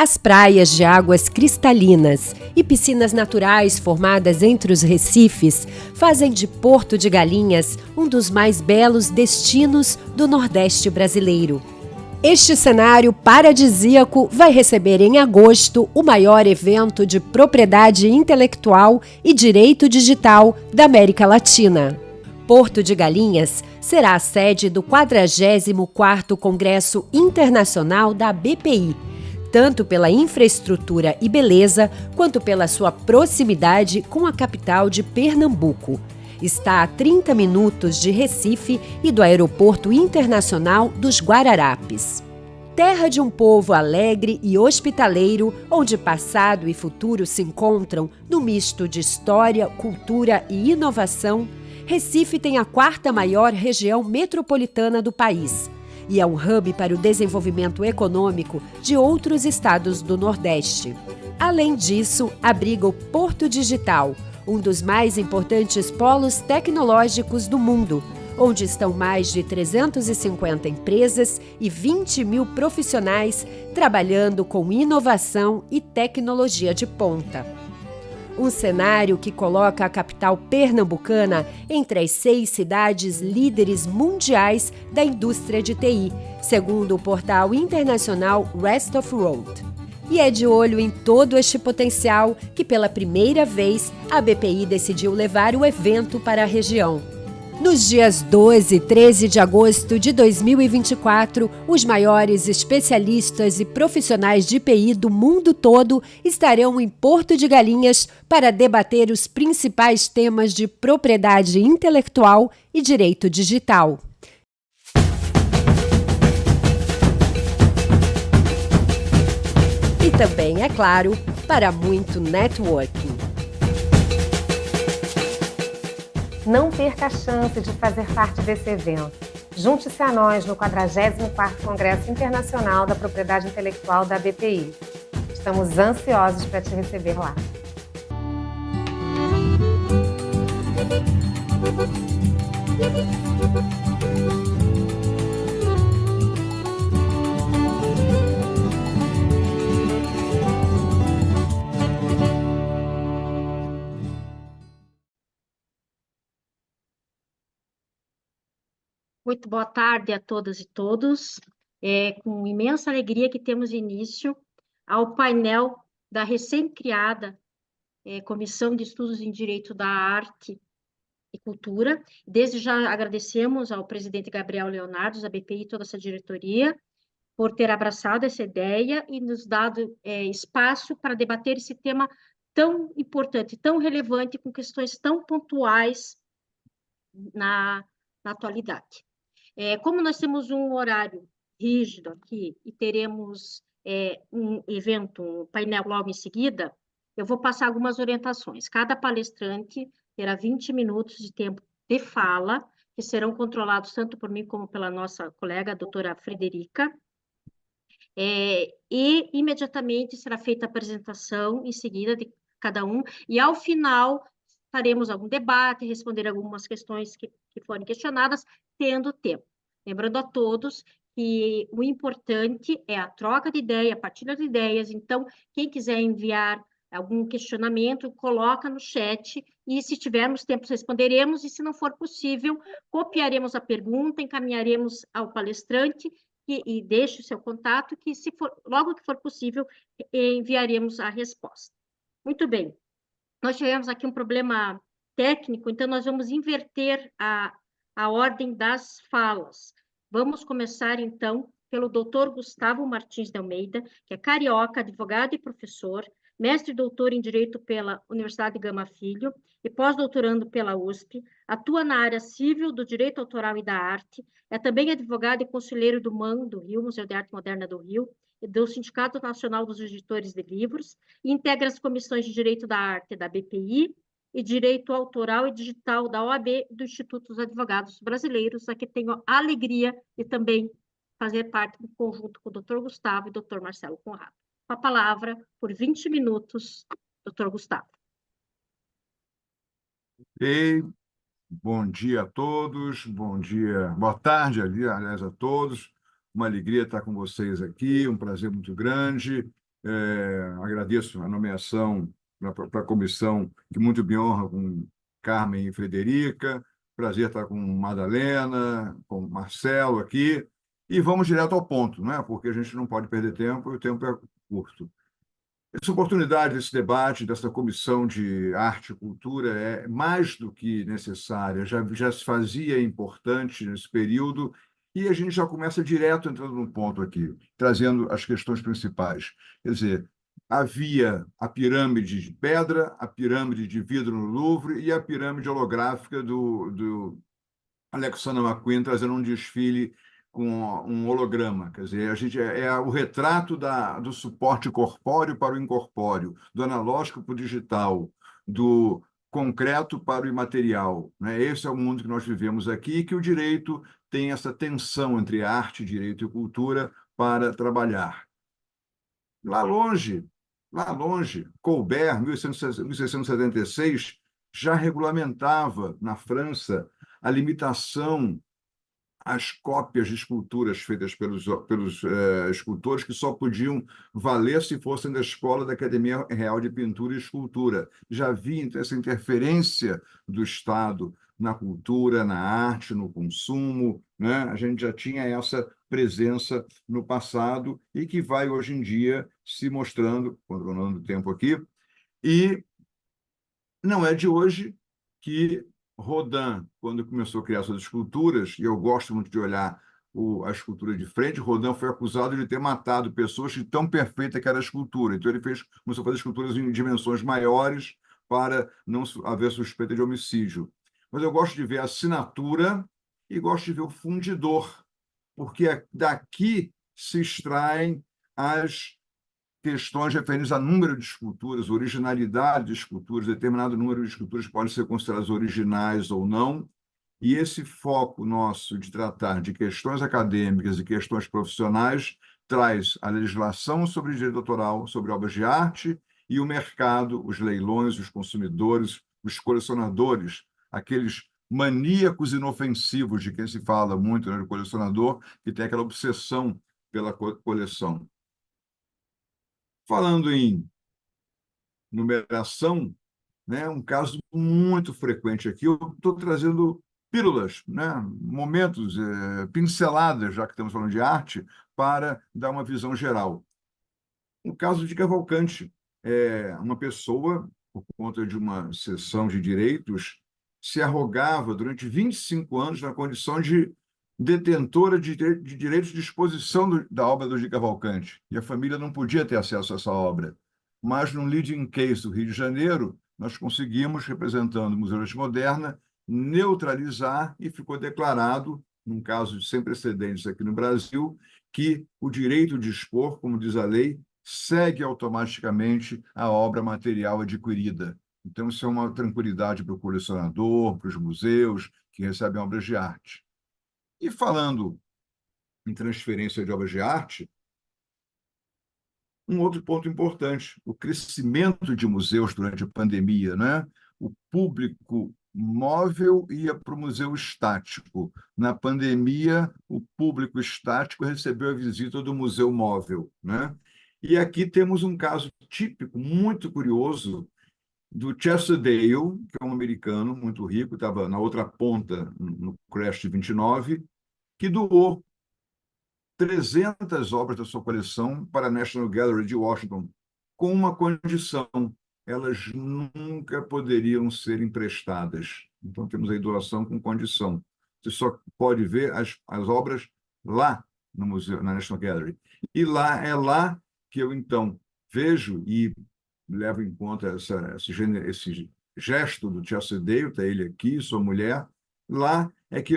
As praias de águas cristalinas e piscinas naturais formadas entre os recifes fazem de Porto de Galinhas um dos mais belos destinos do Nordeste brasileiro. Este cenário paradisíaco vai receber em agosto o maior evento de propriedade intelectual e direito digital da América Latina. Porto de Galinhas será a sede do 44º Congresso Internacional da BPI, tanto pela infraestrutura e beleza, quanto pela sua proximidade com a capital de Pernambuco. Está a 30 minutos de Recife e do Aeroporto Internacional dos Guararapes. Terra de um povo alegre e hospitaleiro, onde passado e futuro se encontram no misto de história, cultura e inovação, Recife tem a 4ª maior região metropolitana do país e é um hub para o desenvolvimento econômico de outros estados do Nordeste. Além disso, abriga o Porto Digital, um dos mais importantes polos tecnológicos do mundo, onde estão mais de 350 empresas e 20 mil profissionais trabalhando com inovação e tecnologia de ponta. Um cenário que coloca a capital pernambucana entre as 6 cidades líderes mundiais da indústria de TI, segundo o portal internacional Rest of World. E é de olho em todo este potencial que, pela primeira vez, a BPI decidiu levar o evento para a região. Nos dias 12 e 13 de agosto de 2024, os maiores especialistas e profissionais de TI do mundo todo estarão em Porto de Galinhas para debater os principais temas de propriedade intelectual e direito digital. E também, é claro, para muito networking. Não perca a chance de fazer parte desse evento. Junte-se a nós no 44º Congresso Internacional da Propriedade Intelectual da BPI. Estamos ansiosos para te receber lá. Muito boa tarde a todas e todos. É com imensa alegria que temos início ao painel da recém-criada Comissão de Estudos em Direito da Arte e Cultura. Desde já agradecemos ao presidente Gabriel Leonardo, da BPI, e toda essa diretoria, por ter abraçado essa ideia e nos dado espaço para debater esse tema tão importante, tão relevante, com questões tão pontuais na atualidade. Como nós temos um horário rígido aqui e teremos um evento, um painel logo em seguida, eu vou passar algumas orientações. Cada palestrante terá 20 minutos de tempo de fala, que serão controlados tanto por mim como pela nossa colega, a doutora Frederica. E imediatamente será feita a apresentação em seguida de cada um, e ao final faremos algum debate, responder algumas questões que forem questionadas, tendo tempo. Lembrando a todos que o importante é a troca de ideia, a partilha de ideias. Então, quem quiser enviar algum questionamento, coloca no chat, e se tivermos tempo, responderemos, e se não for possível, copiaremos a pergunta, encaminharemos ao palestrante, e deixe o seu contato, que logo que for possível, enviaremos a resposta. Muito bem. Nós tivemos aqui um problema técnico, então nós vamos inverter a ordem das falas. Vamos começar, então, pelo doutor Gustavo Martins de Almeida, que é carioca, advogado e professor, mestre e doutor em Direito pela Universidade Gama Filho e pós-doutorando pela USP, atua na área civil do direito autoral e da arte, é também advogado e conselheiro do MAN do Rio, Museu de Arte Moderna do Rio, e do Sindicato Nacional dos Editores de Livros, e integra as comissões de Direito da Arte da BPI e Direito Autoral e Digital da OAB e do Instituto dos Advogados Brasileiros, a que tenho a alegria de também fazer parte do conjunto com o Dr. Gustavo e o Dr. Marcelo Conrado. Com a palavra, por 20 minutos, Dr. Gustavo. Ok, bom dia a todos, bom dia, boa tarde, aliás, a todos. Uma alegria estar com vocês aqui, um prazer muito grande. Agradeço a nomeação para a comissão, que muito me honra, com Carmen e Frederica. Prazer estar com Madalena, com Marcelo aqui. E vamos direto ao ponto, né? Porque a gente não pode perder tempo e o tempo é curto. Essa oportunidade desse debate, dessa comissão de arte e cultura é mais do que necessária, já se fazia importante nesse período, e a gente já começa direto entrando no ponto aqui, trazendo as questões principais. Quer dizer, havia a pirâmide de pedra, a pirâmide de vidro no Louvre e a pirâmide holográfica do Alexander McQueen trazendo um desfile com um holograma. Quer dizer, a gente é o retrato do suporte corpóreo para o incorpóreo, do analógico para o digital, do concreto para o imaterial, né? Esse é o mundo que nós vivemos aqui, e que o direito tem essa tensão entre arte, direito e cultura para trabalhar. Lá longe, Colbert, 1676, já regulamentava na França a limitação às cópias de esculturas feitas pelos escultores, que só podiam valer se fossem da escola da Academia Real de Pintura e Escultura. Já havia essa interferência do Estado na cultura, na arte, no consumo, né? A gente já tinha essa presença no passado e que vai, hoje em dia, se mostrando, controlando o tempo aqui, e não é de hoje que Rodin, quando começou a criar suas esculturas, e eu gosto muito de olhar a escultura de frente, Rodin foi acusado de ter matado pessoas de tão perfeita que era a escultura. Então ele começou a fazer esculturas em dimensões maiores para não haver suspeita de homicídio. Mas eu gosto de ver a assinatura e gosto de ver o fundidor, porque daqui se extraem as questões referentes a número de esculturas, originalidade de esculturas, determinado número de esculturas podem ser consideradas originais ou não, e esse foco nosso de tratar de questões acadêmicas e questões profissionais traz a legislação sobre direito autoral, sobre obras de arte, e o mercado, os leilões, os consumidores, os colecionadores, aqueles maníacos inofensivos de quem se fala muito, né, de colecionador, que tem aquela obsessão pela coleção. Falando em numeração, né, um caso muito frequente aqui, eu estou trazendo pílulas, né, momentos, pinceladas, já que estamos falando de arte, para dar uma visão geral. O caso de Cavalcante, uma pessoa, por conta de uma sessão de direitos, se arrogava durante 25 anos na condição de detentora de direitos de exposição da obra do Di Cavalcante, e a família não podia ter acesso a essa obra. Mas, no leading case do Rio de Janeiro, nós conseguimos, representando o Museu de Arte Moderna, neutralizar, e ficou declarado, num caso sem precedentes aqui no Brasil, que o direito de expor, como diz a lei, segue automaticamente a obra material adquirida. Então, isso é uma tranquilidade para o colecionador, para os museus que recebem obras de arte. E falando em transferência de obras de arte, um outro ponto importante, o crescimento de museus durante a pandemia, né? O público móvel ia para o museu estático. Na pandemia, o público estático recebeu a visita do museu móvel, né? E aqui temos um caso típico, muito curioso, do Chester Dale, que é um americano muito rico, estava na outra ponta, no Crash 29, que doou 300 obras da sua coleção para a National Gallery de Washington, com uma condição: elas nunca poderiam ser emprestadas. Então, temos aí doação com condição. Você só pode ver as obras lá no museu, na National Gallery. E é lá que eu, então, vejo e levo em conta esse gesto do Chester Dale, está ele aqui, sua mulher.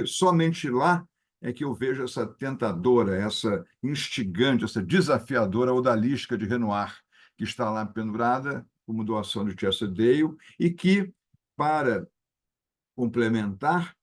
Somente lá é que eu vejo essa tentadora, essa instigante, essa desafiadora odalisca de Renoir, que está lá pendurada como doação de Chester Dale, e que, para complementar,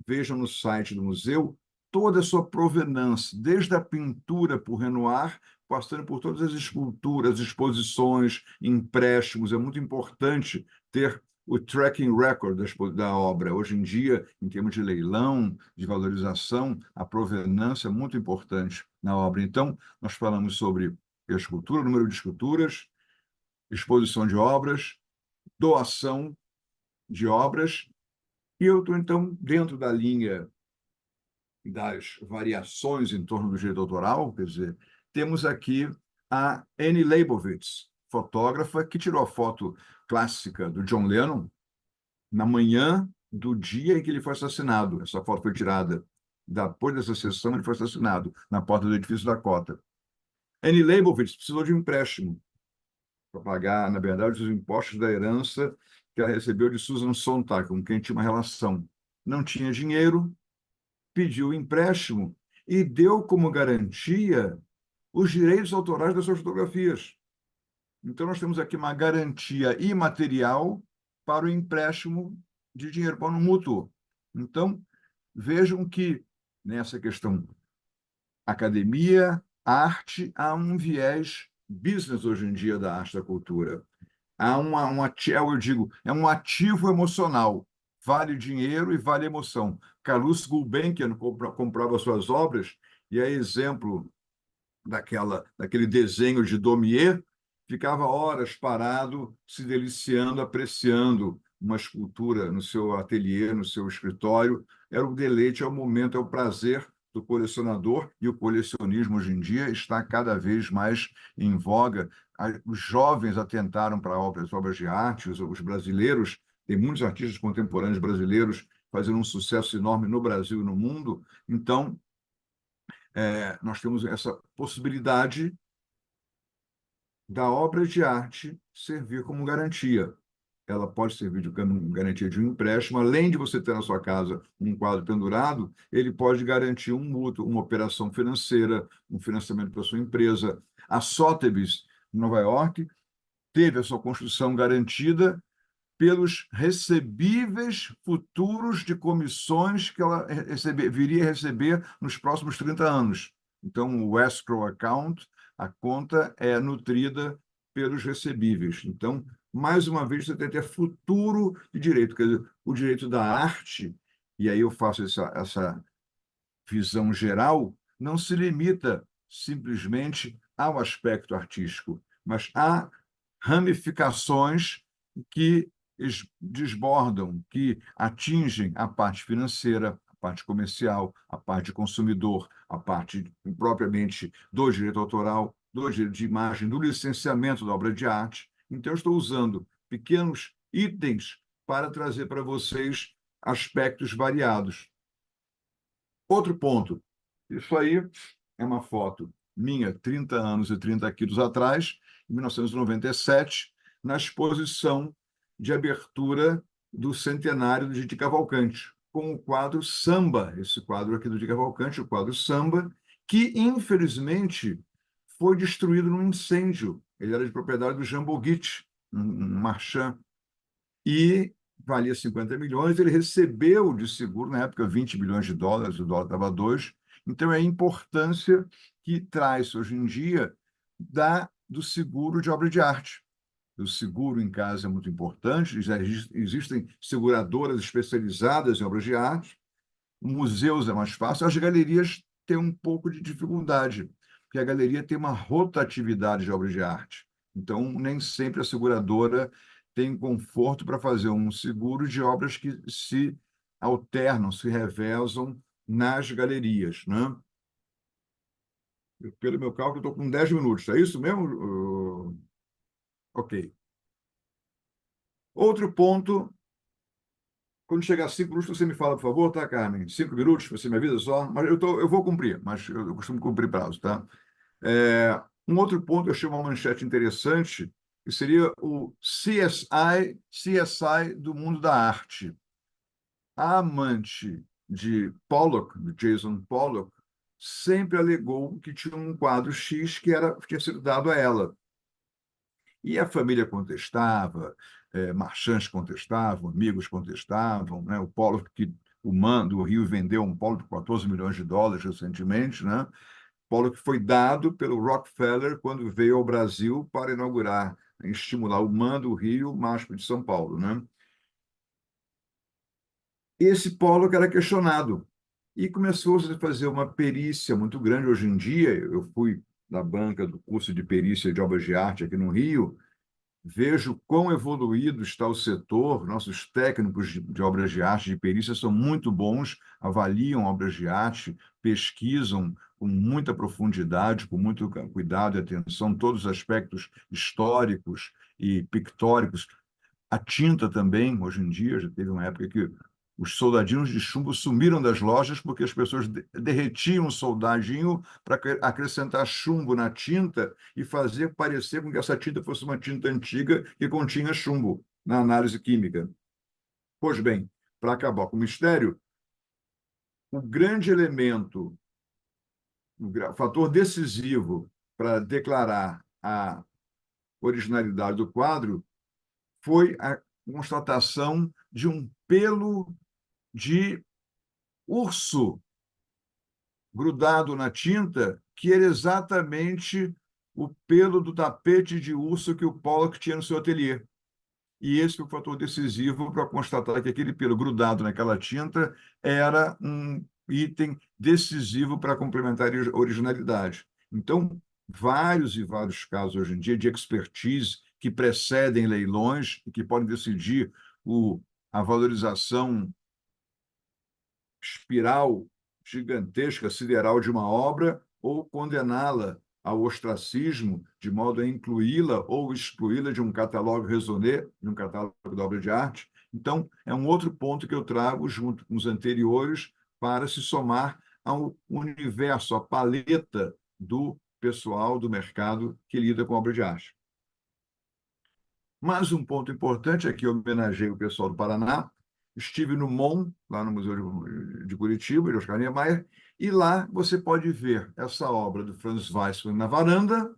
vejam no site do museu, toda a sua provenância, desde a pintura por Renoir, passando por todas as esculturas, exposições, empréstimos. É muito importante ter o tracking record da obra. Hoje em dia, em termos de leilão, de valorização, a provenância é muito importante na obra. Então, nós falamos sobre a escultura, número de esculturas, exposição de obras, doação de obras, e eu estou, então, dentro da linha das variações em torno do direito autoral, quer dizer, temos aqui a Annie Leibovitz, fotógrafa, que tirou a foto clássica do John Lennon na manhã do dia em que ele foi assassinado. Essa foto foi tirada depois dessa sessão, ele foi assassinado na porta do edifício Dakota. Annie Leibovitz precisou de um empréstimo para pagar, na verdade, os impostos da herança que ela recebeu de Susan Sontag, com quem tinha uma relação. Não tinha dinheiro, pediu empréstimo e deu como garantia os direitos autorais das suas fotografias. Então, nós temos aqui uma garantia imaterial para o empréstimo de dinheiro, para um mútuo. Então, vejam que nessa questão academia, arte, há um viés business hoje em dia da arte e da cultura. Há eu digo, é um ativo emocional. Vale dinheiro e vale emoção. Carlos Gulbenkian comprava suas obras, e é exemplo daquele desenho de Daumier, ficava horas parado, se deliciando, apreciando uma escultura no seu ateliê, no seu escritório. Era o deleite, é o momento, é o prazer do colecionador, e o colecionismo hoje em dia está cada vez mais em voga. Os jovens atentaram para obras de arte, os brasileiros, tem muitos artistas contemporâneos brasileiros fazendo um sucesso enorme no Brasil e no mundo. Então, nós temos essa possibilidade da obra de arte servir como garantia. Ela pode servir de garantia de um empréstimo, além de você ter na sua casa um quadro pendurado, ele pode garantir um mútuo, uma operação financeira, um financiamento para a sua empresa. A Sotheby's, em Nova York, teve a sua construção garantida pelos recebíveis futuros de comissões que ela viria a receber nos próximos 30 anos. Então, o escrow account, a conta é nutrida pelos recebíveis. Então, mais uma vez, você tem que ter futuro de direito. Quer dizer, o direito da arte, e aí eu faço essa visão geral, não se limita simplesmente ao aspecto artístico, mas há ramificações que desbordam, que atingem a parte financeira, a parte comercial, a parte consumidor, a parte propriamente do direito autoral, do direito de imagem, do licenciamento da obra de arte. Então, eu estou usando pequenos itens para trazer para vocês aspectos variados. Outro ponto, isso aí é uma foto minha, 30 anos e 30 quilos atrás, em 1997, na exposição de abertura do centenário do Didi Cavalcanti, com o quadro Samba, esse quadro aqui do Didi Cavalcanti, o quadro Samba, que, infelizmente, foi destruído num incêndio. Ele era de propriedade do Jean Boguit, um marchand, e valia 50 milhões, ele recebeu de seguro, na época, 20 milhões de dólares, o dólar estava 2. Então, é a importância que traz, hoje em dia, do seguro de obra de arte. O seguro em casa é muito importante, já existem seguradoras especializadas em obras de arte, museus é mais fácil, as galerias têm um pouco de dificuldade, porque a galeria tem uma rotatividade de obras de arte. Então, nem sempre a seguradora tem conforto para fazer um seguro de obras que se alternam, se revezam nas galerias, né? Pelo meu cálculo, estou com 10 minutos. É isso mesmo? Ok. Outro ponto, quando chegar a 5 minutos, você me fala, por favor, tá, Carmen? 5 minutos, você me avisa só. Mas eu vou cumprir, mas eu costumo cumprir prazo, tá? Um outro ponto, eu achei uma manchete interessante, que seria o CSI do mundo da arte. A amante de Pollock, de Jason Pollock, sempre alegou que tinha um quadro X que tinha sido dado a ela. E a família contestava, marchands contestavam, amigos contestavam, né? O Pollock, o Man do Rio vendeu um Pollock por 14 milhões de dólares recentemente, né? Pollock foi dado pelo Rockefeller quando veio ao Brasil para inaugurar, estimular o Man do Rio, o MASP de São Paulo, né? Esse Pollock era questionado e começou a fazer uma perícia muito grande. Hoje em dia, eu fui da banca do curso de perícia de obras de arte aqui no Rio, vejo quão evoluído está o setor. Nossos técnicos de obras de arte, de perícia, são muito bons, avaliam obras de arte, pesquisam com muita profundidade, com muito cuidado e atenção, todos os aspectos históricos e pictóricos. A tinta também, hoje em dia, já teve uma época que os soldadinhos de chumbo sumiram das lojas porque as pessoas derretiam o soldadinho para acrescentar chumbo na tinta e fazer parecer com que essa tinta fosse uma tinta antiga que continha chumbo na análise química. Pois bem, para acabar com o mistério, o grande elemento, o fator decisivo para declarar a originalidade do quadro foi a constatação de um pelo de urso grudado na tinta, que era exatamente o pelo do tapete de urso que o Pollock tinha no seu ateliê. E esse foi o fator decisivo para constatar que aquele pelo grudado naquela tinta era um item decisivo para complementar a originalidade. Então, vários e vários casos hoje em dia de expertise que precedem leilões e que podem decidir a valorização espiral gigantesca, sideral de uma obra, ou condená-la ao ostracismo, de modo a incluí-la ou excluí-la de um catálogo raisonné, de um catálogo de obra de arte. Então, é um outro ponto que eu trago junto com os anteriores para se somar ao universo, à paleta do pessoal do mercado que lida com obra de arte. Mas um ponto importante é que eu homenageei o pessoal do Paraná. Estive no MON, lá no Museu de Curitiba, de Oscar Niemeyer, e lá você pode ver essa obra do Franz Weissmann na varanda,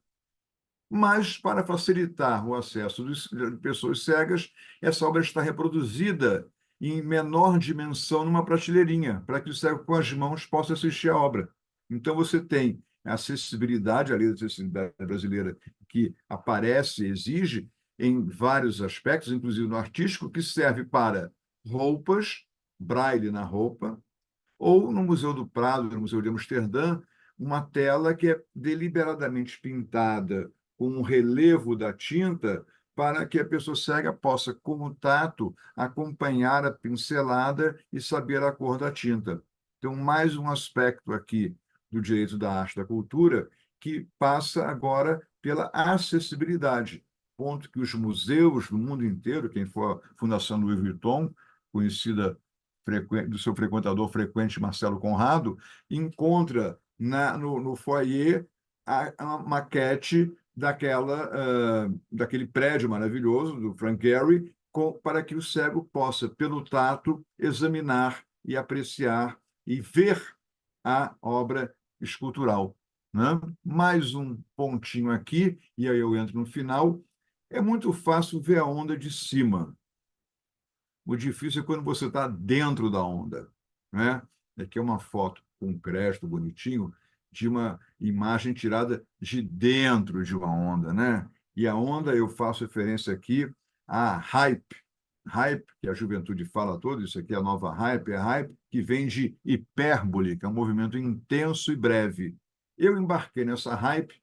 mas para facilitar o acesso de pessoas cegas, essa obra está reproduzida em menor dimensão numa prateleirinha, para que o cego com as mãos possa assistir a obra. Então você tem a acessibilidade, a lei da acessibilidade brasileira, que aparece, exige, em vários aspectos, inclusive no artístico, que serve para roupas, braille na roupa, ou no Museu do Prado, no Museu de Amsterdã, uma tela que é deliberadamente pintada com um relevo da tinta para que a pessoa cega possa, com o tato, acompanhar a pincelada e saber a cor da tinta. Então, mais um aspecto aqui do direito da arte e da cultura que passa agora pela acessibilidade, ponto que os museus do mundo inteiro, quem for a Fundação Louis Vuitton, conhecida do seu frequentador frequente Marcelo Conrado, encontra no foyer a maquete daquele prédio maravilhoso do Frank Gehry, para que o cego possa, pelo tato, examinar e apreciar e ver a obra escultural. Né? Mais um pontinho aqui, e aí eu entro no final. É muito fácil ver a onda de cima. O difícil é quando você está dentro da onda. Né? Aqui é uma foto com um crédito bonitinho de uma imagem tirada de dentro de uma onda. Né? E a onda, eu faço referência aqui à hype. Hype, que a juventude fala todo, isso aqui é a nova hype, é hype que vem de hipérbole, que é um movimento intenso e breve. Eu embarquei nessa hype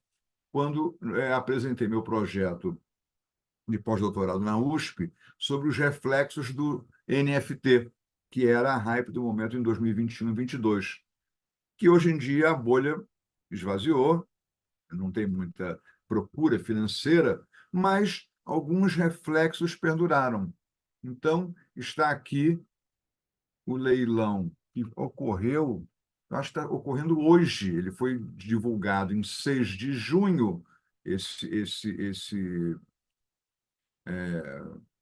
quando apresentei meu projeto de pós-doutorado na USP sobre os reflexos do NFT, que era a hype do momento em 2021 e 2022, que hoje em dia a bolha esvaziou, não tem muita procura financeira, mas alguns reflexos perduraram. Então, está aqui o leilão que ocorreu, acho que está ocorrendo hoje, ele foi divulgado em 6 de junho, esse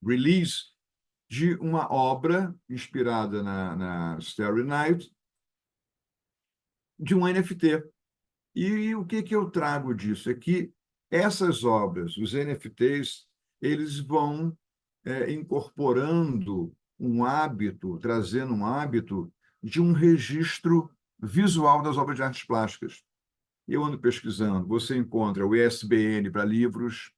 release de uma obra inspirada na Starry Night, de um NFT. E o que eu trago disso? É que essas obras, os NFTs, eles vão incorporando um hábito, trazendo um hábito de um registro visual das obras de artes plásticas. Eu ando pesquisando, você encontra o ISBN para livros,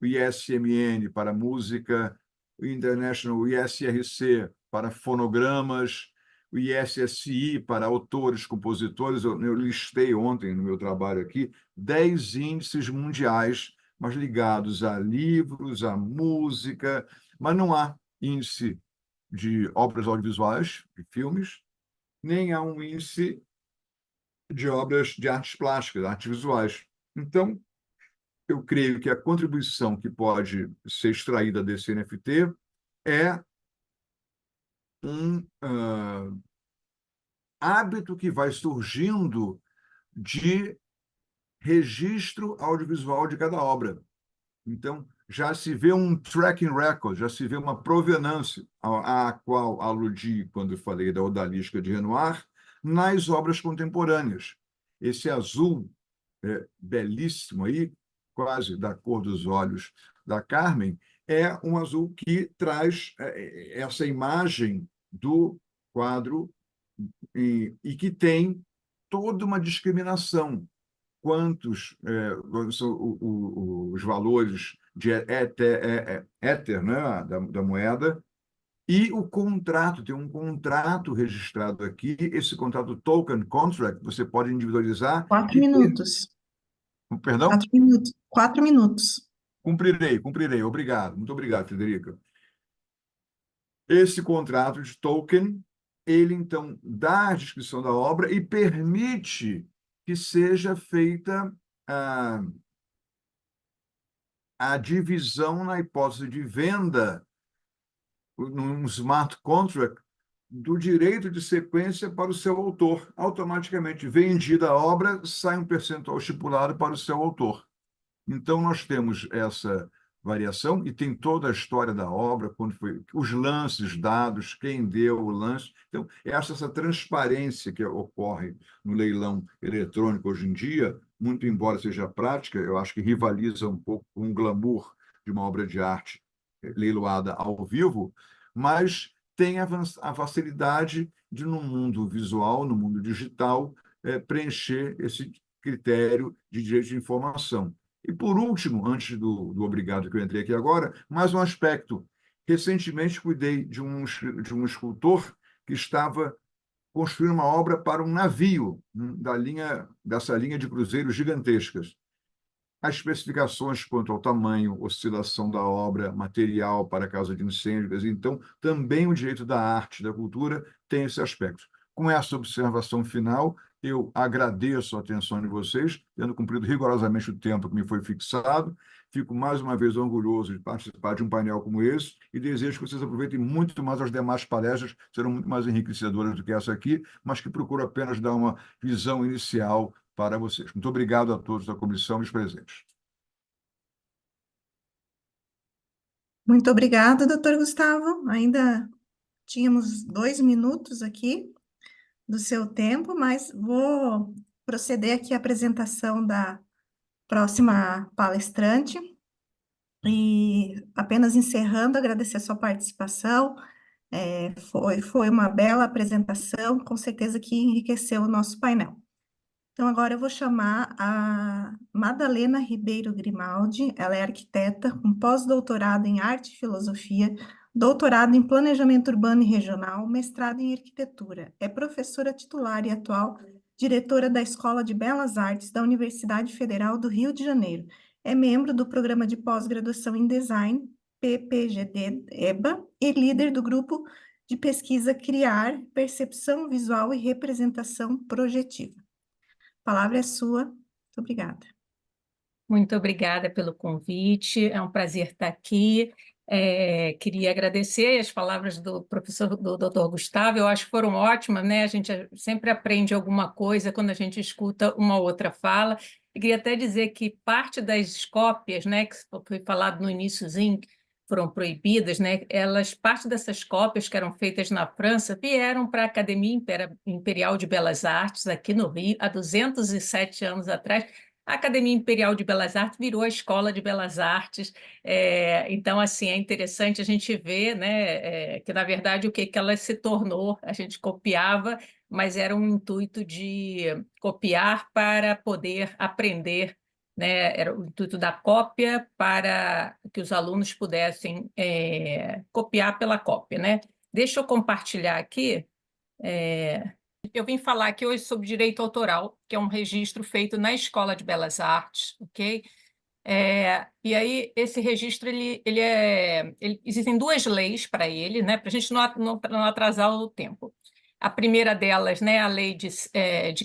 o ISMN para música, o International ISRC para fonogramas, o ISSI para autores, compositores. Eu listei ontem no meu trabalho aqui 10 índices mundiais, mas ligados a livros, a música, mas não há índice de obras audiovisuais, de filmes, nem há um índice de obras de artes plásticas, artes visuais. Então, eu creio que a contribuição que pode ser extraída desse NFT é um hábito que vai surgindo de registro audiovisual de cada obra. Então, já se vê um tracking record, já se vê uma provenância à qual aludi quando falei da odalisca de Renoir, nas obras contemporâneas. Esse azul belíssimo aí, quase da cor dos olhos da Carmen, é um azul que traz essa imagem do quadro e que tem toda uma discriminação. Quantos são os valores de éter, né, da moeda, e o contrato, tem um contrato registrado aqui, esse contrato token contract, você pode individualizar Quatro e ter, minutos. perdão? 4 minutos. 4 minutos. Cumprirei, obrigado, muito obrigado, Frederica. Esse contrato de token, ele então dá a descrição da obra e permite que seja feita a divisão na hipótese de venda, num smart contract, do direito de sequência para o seu autor. Automaticamente, vendida a obra, sai um percentual estipulado para o seu autor. Então, nós temos essa variação e tem toda a história da obra, quando foi, os lances dados, quem deu o lance. Então, essa transparência que ocorre no leilão eletrônico hoje em dia, muito embora seja prática, eu acho que rivaliza um pouco com o glamour de uma obra de arte leiloada ao vivo, mas tem a facilidade de, no mundo visual, no mundo digital, preencher esse critério de direito de informação. E, por último, antes do obrigado que eu entrei aqui agora, mais um aspecto. Recentemente, cuidei de um escultor que estava construindo uma obra para um navio dessa linha de cruzeiros gigantescas. As especificações quanto ao tamanho, oscilação da obra, material para causa de incêndios. Então, também o direito da arte, da cultura, tem esse aspecto. Com essa observação final, eu agradeço a atenção de vocês, tendo cumprido rigorosamente o tempo que me foi fixado. Fico mais uma vez orgulhoso de participar de um painel como esse e desejo que vocês aproveitem muito mais as demais palestras, serão muito mais enriquecedoras do que essa aqui, mas que procuro apenas dar uma visão inicial para vocês. Muito obrigado a todos da comissão e os presentes. Muito obrigada, doutor Gustavo. Ainda tínhamos 2 minutos aqui do seu tempo, mas vou proceder aqui à apresentação da próxima palestrante. E apenas encerrando, agradecer a sua participação. Foi uma bela apresentação, com certeza que enriqueceu o nosso painel. Então, agora eu vou chamar a Madalena Ribeiro Grimaldi. Ela é arquiteta com pós-doutorado em arte e filosofia, doutorado em planejamento urbano e regional, mestrado em arquitetura. É professora titular e atual diretora da Escola de Belas Artes da Universidade Federal do Rio de Janeiro. É membro do programa de pós-graduação em design, PPGD-EBA, e líder do grupo de pesquisa Criar, Percepção Visual e Representação Projetiva. A palavra é sua. Muito obrigada. Muito obrigada pelo convite, é um prazer estar aqui. Queria agradecer as palavras do professor, do Dr. Gustavo, eu acho que foram ótimas, né? A gente sempre aprende alguma coisa quando a gente escuta uma outra fala. Eu queria até dizer que parte das cópias, né, que foi falado no iniciozinho, foram proibidas, né? Parte dessas cópias que eram feitas na França vieram para a Academia Imperial de Belas Artes, aqui no Rio, há 207 anos atrás. A Academia Imperial de Belas Artes virou a Escola de Belas Artes. Então, assim, é interessante a gente ver, né, que, na verdade, o que ela se tornou, a gente copiava, mas era um intuito de copiar para poder aprender, né? Era o intuito da cópia para que os alunos pudessem copiar pela cópia, né? Deixa eu compartilhar aqui. Eu vim falar aqui hoje sobre direito autoral, que é um registro feito na Escola de Belas Artes, ok? E aí, esse registro, existem duas leis para ele, né, para a gente não atrasar o tempo. A primeira delas, né, a lei de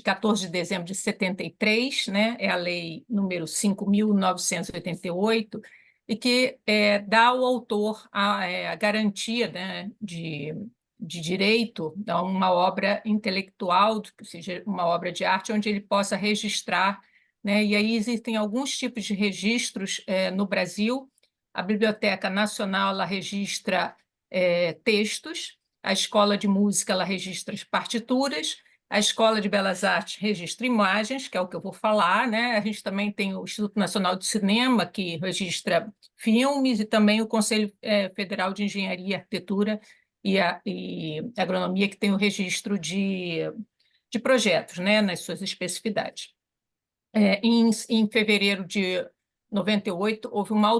14 de dezembro de 73, né, é a lei número 5.988, e que dá ao autor a garantia, né, de direito a uma obra intelectual, que seja uma obra de arte, onde ele possa registrar, né? E aí existem alguns tipos de registros no Brasil. A Biblioteca Nacional ela registra textos, a Escola de Música ela registra as partituras, a Escola de Belas Artes registra imagens, que é o que eu vou falar, né? A gente também tem o Instituto Nacional de Cinema, que registra filmes, e também o Conselho Federal de Engenharia, Arquitetura e Agronomia, que tem o registro de projetos, né? Nas suas especificidades. Em fevereiro de 98, houve uma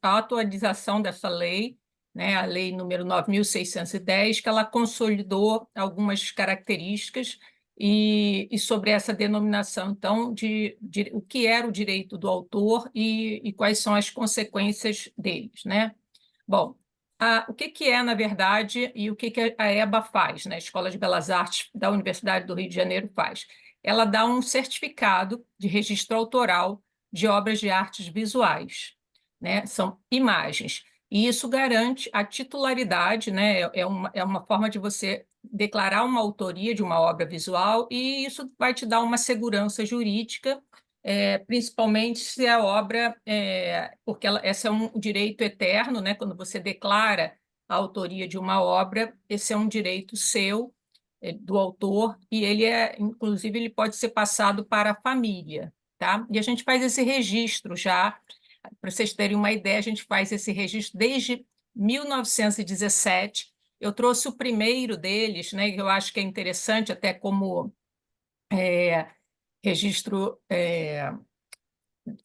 atualização dessa lei, né, a lei número 9.610, que ela consolidou algumas características e sobre essa denominação, então, de o que era o direito do autor e quais são as consequências deles, né? Bom, o que é, na verdade, e o que a EBA faz, né? A Escola de Belas Artes da Universidade do Rio de Janeiro faz? Ela dá um certificado de registro autoral de obras de artes visuais, né? São imagens. E isso garante a titularidade, né? É uma forma de você declarar uma autoria de uma obra visual, e isso vai te dar uma segurança jurídica, principalmente se a obra, porque esse é um direito eterno, né? Quando você declara a autoria de uma obra, esse é um direito seu, do autor, e inclusive, ele pode ser passado para a família, tá? E a gente faz esse registro já, para vocês terem uma ideia, a gente faz esse registro desde 1917. Eu trouxe o primeiro deles, né? Que eu acho que é interessante, até como registro.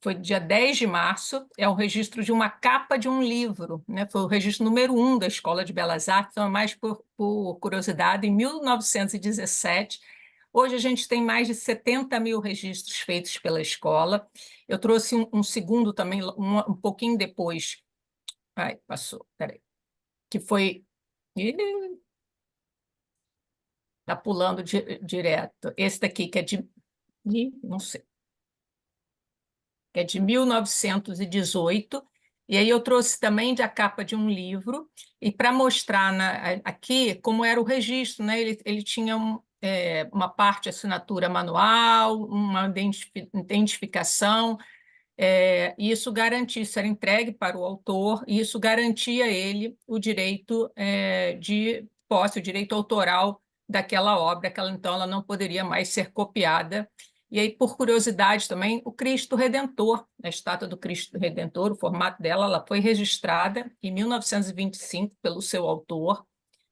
Foi dia 10 de março, é um registro de uma capa de um livro, né? Foi o registro número 1 da Escola de Belas Artes, então é mais por curiosidade, em 1917. Hoje a gente tem mais de 70 mil registros feitos pela escola. Eu trouxe um segundo também, um pouquinho depois. Ai, passou, peraí. Que foi... Está pulando direto. Esse daqui, que é de... Não sei. Que é de 1918, e aí eu trouxe também a capa de um livro, e para mostrar aqui como era o registro, né? Ele tinha uma parte assinatura manual, uma identificação, e isso garantia, isso era entregue para o autor, e isso garantia a ele o direito de posse, o direito autoral daquela obra, então ela não poderia mais ser copiada. E aí, por curiosidade também, o Cristo Redentor, a estátua do Cristo Redentor, o formato dela, ela foi registrada em 1925 pelo seu autor.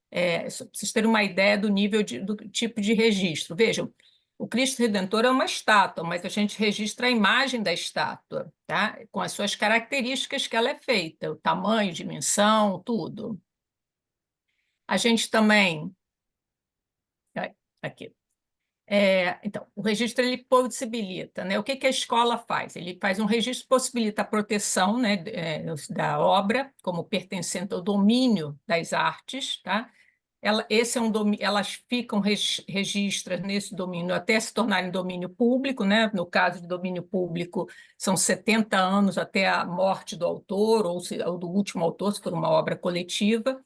Para vocês terem uma ideia do nível do tipo de registro. Vejam, o Cristo Redentor é uma estátua, mas a gente registra a imagem da estátua, tá? Com as suas características que ela é feita, o tamanho, dimensão, tudo. A gente também... Aqui. Então, o registro ele possibilita, né? O que a escola faz? Ele faz um registro que possibilita a proteção, né, da obra como pertencente ao domínio das artes, tá? Elas ficam registras nesse domínio até se tornarem domínio público, né? No caso de domínio público, são 70 anos até a morte do autor ou do último autor, se for uma obra coletiva.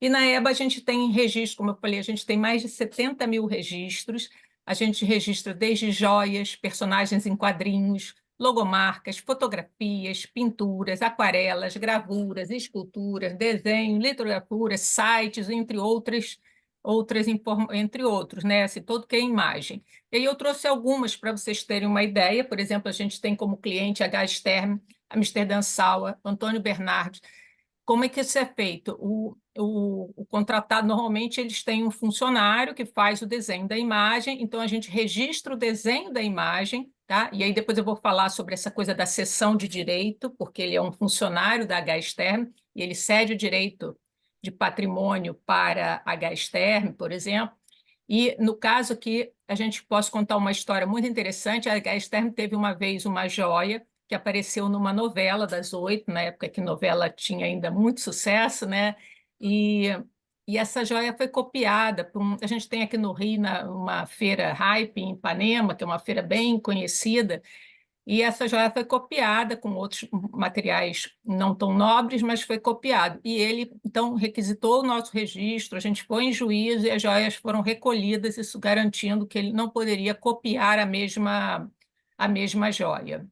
E na EBA a gente tem registro, como eu falei, a gente tem mais de 70 mil registros. A gente registra desde joias, personagens em quadrinhos, logomarcas, fotografias, pinturas, aquarelas, gravuras, esculturas, desenho, litografia, sites, entre outros, né? Assim, todo que é imagem. E aí eu trouxe algumas para vocês terem uma ideia. Por exemplo, a gente tem como cliente H. Stern, Amsterdã Sauer, Antônio Bernardi. Como é que isso é feito? O contratado, normalmente, eles têm um funcionário que faz o desenho da imagem, então a gente registra o desenho da imagem, tá? E aí depois eu vou falar sobre essa coisa da cessão de direito, porque ele é um funcionário da H. Stern, e ele cede o direito de patrimônio para a H. Stern, por exemplo. E, no caso aqui, a gente posso contar uma história muito interessante. A Esther teve uma vez uma joia que apareceu numa novela das 8, na época que novela tinha ainda muito sucesso, né? E, e essa joia foi copiada por a gente tem aqui no Rio uma feira Hype em Ipanema, que é uma feira bem conhecida, e essa joia foi copiada com outros materiais não tão nobres, mas foi copiado. E ele, então, requisitou o nosso registro, a gente foi em juízo e as joias foram recolhidas, isso garantindo que ele não poderia copiar a mesma joia.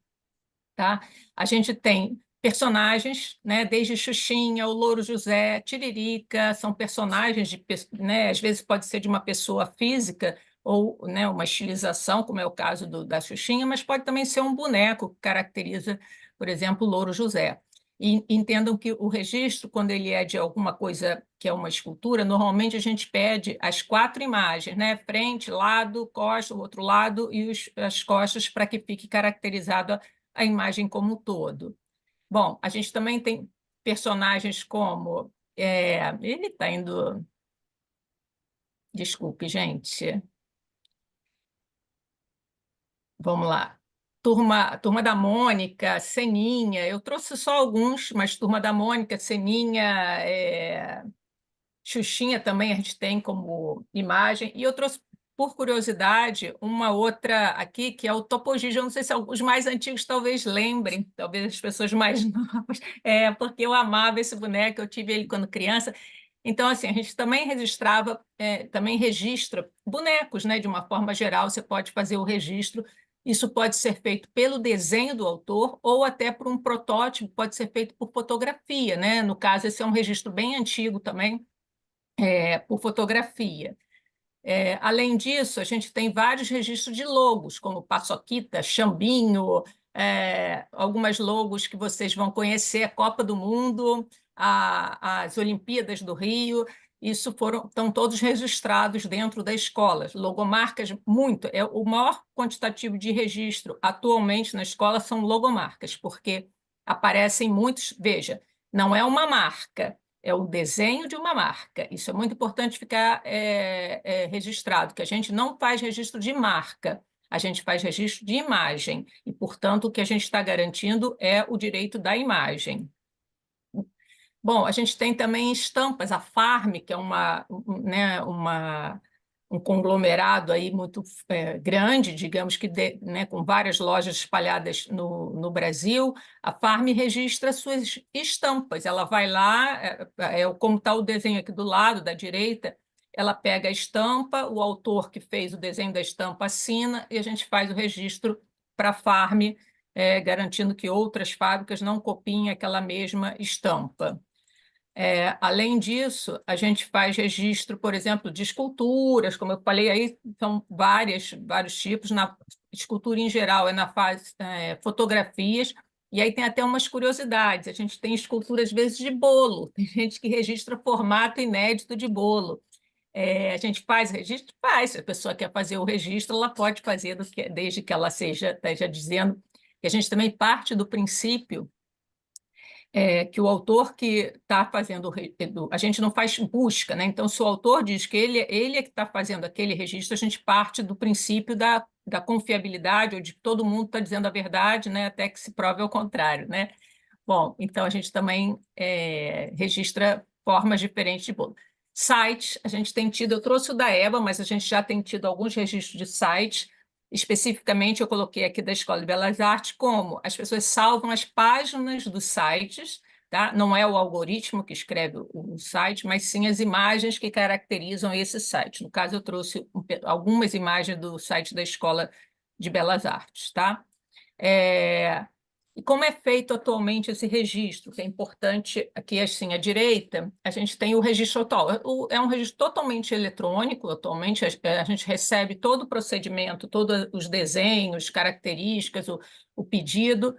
Tá? A gente tem personagens, né, desde Xuxinha, o Louro José, Tiririca, são personagens, né, às vezes pode ser de uma pessoa física, ou, né, uma estilização, como é o caso da Xuxinha, mas pode também ser um boneco que caracteriza, por exemplo, o Louro José. E entendam que o registro, quando ele é de alguma coisa que é uma escultura, normalmente a gente pede as 4 imagens, né? Frente, lado, costa, o outro lado e as costas, para que fique caracterizado a imagem como um todo. Bom, a gente também tem personagens como... ele está indo... Desculpe, gente. Vamos lá. Turma da Mônica, Ceninha, eu trouxe só alguns, mas Turma da Mônica, Ceninha, Xuxinha também a gente tem como imagem, e eu trouxe, por curiosidade, uma outra aqui, que é o Topo Gigio. Eu não sei se os mais antigos talvez lembrem, talvez as pessoas mais novas, porque eu amava esse boneco, eu tive ele quando criança. Então, assim, a gente também também registra bonecos, né? De uma forma geral, você pode fazer o registro. Isso pode ser feito pelo desenho do autor ou até por um protótipo, pode ser feito por fotografia, né? No caso, esse é um registro bem antigo também, por fotografia. Além disso, a gente tem vários registros de logos, como Paçoquita, Xambinho, algumas logos que vocês vão conhecer, a Copa do Mundo, as Olimpíadas do Rio, estão todos registrados dentro da escola. Logomarcas, muito. O maior quantitativo de registro atualmente na escola são logomarcas, porque aparecem muitos. Veja, não é uma marca, é o desenho de uma marca. Isso é muito importante ficar registrado, que a gente não faz registro de marca, a gente faz registro de imagem, e, portanto, o que a gente está garantindo é o direito da imagem. Bom, a gente tem também estampas, a Farm, que é um conglomerado aí muito grande, digamos que né, com várias lojas espalhadas no Brasil. A Farm registra suas estampas, ela vai lá, como está o desenho aqui do lado, da direita, ela pega a estampa, o autor que fez o desenho da estampa assina, e a gente faz o registro para a Farm, garantindo que outras fábricas não copiem aquela mesma estampa. Além disso, a gente faz registro, por exemplo, de esculturas, como eu falei aí, são vários tipos. Na escultura em geral é na fase fotografias, e aí tem até umas curiosidades. A gente tem escultura, às vezes, de bolo, tem gente que registra formato inédito de bolo. A gente faz registro? Faz. Se a pessoa quer fazer o registro, ela pode fazer, desde que ela esteja dizendo que a gente também parte do princípio que o autor que está fazendo... A gente não faz busca, né? Então, se o autor diz que ele é que está fazendo aquele registro, a gente parte do princípio da confiabilidade, ou de que todo mundo está dizendo a verdade, né? Até que se prove ao contrário, né? Bom, então a gente também registra formas diferentes de bolo. Sites, a gente tem tido... Eu trouxe o da EBA, mas a gente já tem tido alguns registros de sites. Especificamente, eu coloquei aqui da Escola de Belas Artes como as pessoas salvam as páginas dos sites, tá? Não é o algoritmo que escreve o site, mas sim as imagens que caracterizam esse site. No caso, eu trouxe algumas imagens do site da Escola de Belas Artes, tá? E como é feito atualmente esse registro, que é importante aqui, assim, à direita, a gente tem o registro atual. É um registro totalmente eletrônico, atualmente a gente recebe todo o procedimento, todos os desenhos, características, o pedido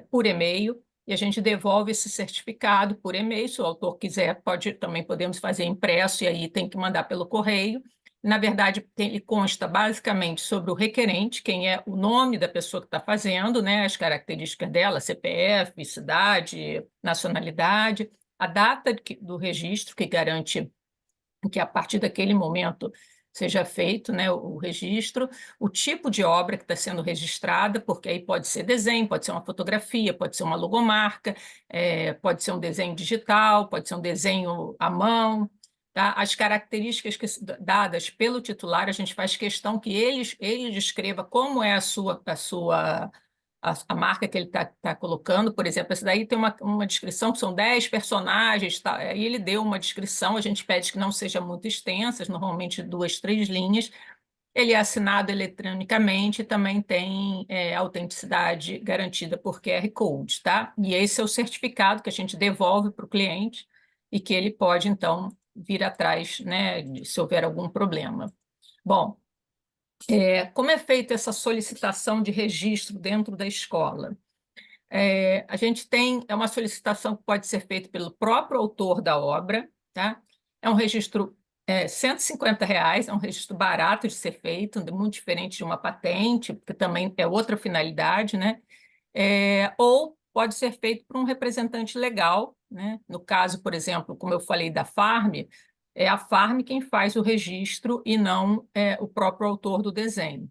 por e-mail, e a gente devolve esse certificado por e-mail. Se o autor quiser, também podemos fazer impresso, e aí tem que mandar pelo correio. Na verdade, ele consta basicamente sobre o requerente, quem é o nome da pessoa que está fazendo, né, as características dela, CPF, cidade, nacionalidade, a data do registro, que garante que, a partir daquele momento, seja feito, né, o registro, o tipo de obra que está sendo registrada, porque aí pode ser desenho, pode ser uma fotografia, pode ser uma logomarca, pode ser um desenho digital, pode ser um desenho à mão. Tá? As características dadas pelo titular, a gente faz questão que ele descreva como é a marca que ele está colocando. Por exemplo, essa daí tem uma descrição que são 10 personagens, tá? Aí ele deu uma descrição, a gente pede que não seja muito extensa, normalmente 2, 3 linhas. Ele é assinado eletronicamente e também tem autenticidade garantida por QR Code, tá? E esse é o certificado que a gente devolve para o cliente e que ele pode, então, vir atrás, né, se houver algum problema. Bom, como é feita essa solicitação de registro dentro da escola? A gente tem uma solicitação que pode ser feita pelo próprio autor da obra, tá? É um registro R$ 150, é um registro barato de ser feito, muito diferente de uma patente, porque também é outra finalidade, né? Ou pode ser feito por um representante legal, né? No caso, por exemplo, como eu falei da Farm, é a Farm quem faz o registro e não o próprio autor do desenho.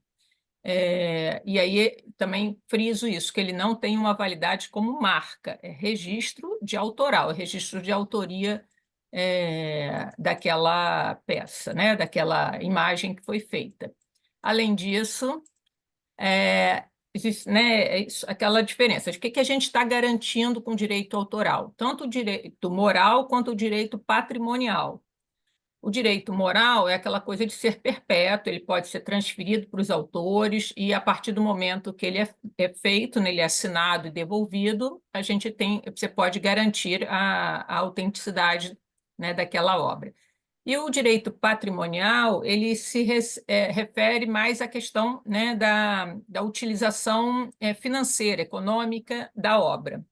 E aí também friso isso, que ele não tem uma validade como marca, é registro de autoral, é registro de autoria daquela peça, né? Daquela imagem que foi feita. Além disso, existe, né, aquela diferença. O que a gente está garantindo com o direito autoral? Tanto o direito moral quanto o direito patrimonial. O direito moral é aquela coisa de ser perpétuo, ele pode ser transferido para os autores, e a partir do momento que ele é feito, né, ele é assinado e devolvido, você pode garantir a autenticidade, né, daquela obra. E o direito patrimonial, ele se refere mais à questão, né, da utilização financeira, econômica da obra,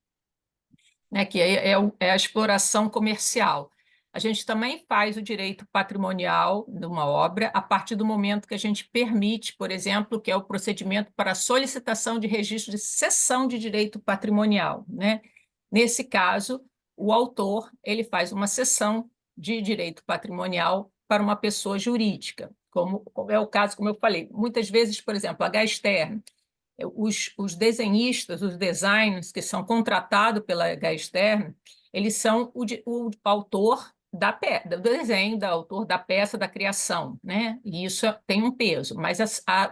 né, que é a exploração comercial. A gente também faz o direito patrimonial de uma obra a partir do momento que a gente permite, por exemplo, que é o procedimento para solicitação de registro de cessão de direito patrimonial, né? Nesse caso, o autor ele faz uma cessão de direito patrimonial para uma pessoa jurídica, como é o caso, como eu falei. Muitas vezes, por exemplo, a Gaster, os desenhistas, os designers que são contratados pela Gaster, eles são o autor do desenho, autor da peça, da criação, né? E isso tem um peso, mas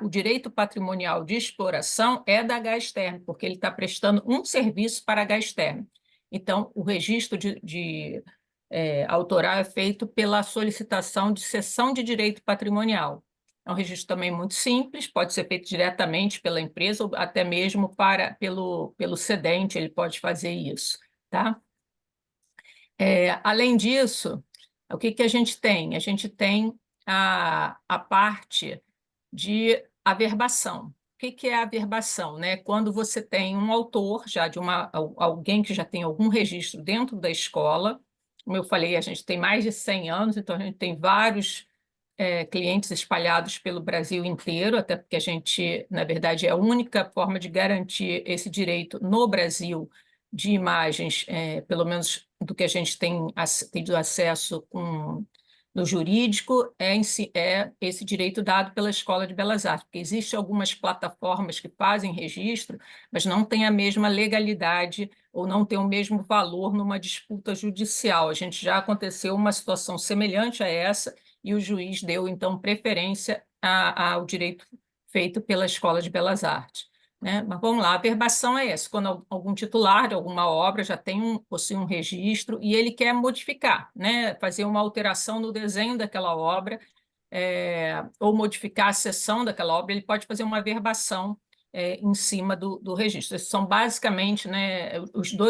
o direito patrimonial de exploração é da Gaster, porque ele está prestando um serviço para a Gaster. Então, o registro autoral é feito pela solicitação de cessão de direito patrimonial. É um registro também muito simples, pode ser feito diretamente pela empresa ou até mesmo pelo cedente, ele pode fazer isso, tá? Além disso, o que a gente tem? A gente tem a parte de averbação. O que é a averbação, né? Quando você tem um autor, alguém que já tem algum registro dentro da escola, como eu falei, a gente tem mais de 100 anos, então a gente tem vários clientes espalhados pelo Brasil inteiro, até porque a gente, na verdade, é a única forma de garantir esse direito no Brasil de imagens, pelo menos do que a gente tem tido acesso no jurídico, é esse direito dado pela Escola de Belas Artes, porque existem algumas plataformas que fazem registro, mas não tem a mesma legalidade ou não tem o mesmo valor numa disputa judicial. A gente já aconteceu uma situação semelhante a essa, e o juiz deu, então, preferência ao direito feito pela Escola de Belas Artes, né? Mas vamos lá, a averbação é essa, quando algum titular de alguma obra já possui um registro e ele quer modificar, né? Fazer uma alteração no desenho daquela obra, ou modificar a seção daquela obra, ele pode fazer uma averbação em cima do registro. Esses são basicamente, né,